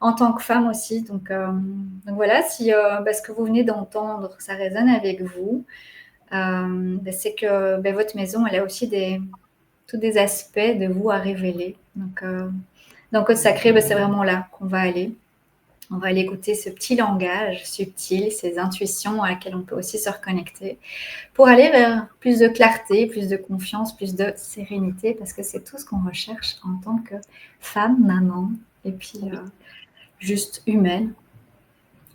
Speaker 1: en tant que femme aussi. Donc voilà, si ce que vous venez d'entendre, ça résonne avec vous, ben, c'est que ben, votre maison, elle a aussi tous des aspects de vous à révéler. Donc Code Sacré, ben, c'est vraiment là qu'on va aller. On va aller écouter ce petit langage subtil, ces intuitions à laquelle on peut aussi se reconnecter pour aller vers plus de clarté, plus de confiance, plus de sérénité, parce que c'est tout ce qu'on recherche en tant que femme, maman, et puis
Speaker 2: Oui,
Speaker 1: juste humaine,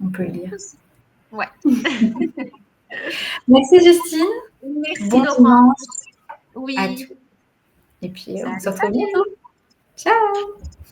Speaker 1: on peut le dire.
Speaker 2: aussi. Ouais.
Speaker 1: Merci Justine,
Speaker 2: Merci,
Speaker 1: bon
Speaker 2: Laurent.
Speaker 1: dimanche à
Speaker 2: Oui.
Speaker 1: tous, et puis on se
Speaker 2: Salut,
Speaker 1: retrouve
Speaker 2: salut.
Speaker 1: bientôt. Ciao!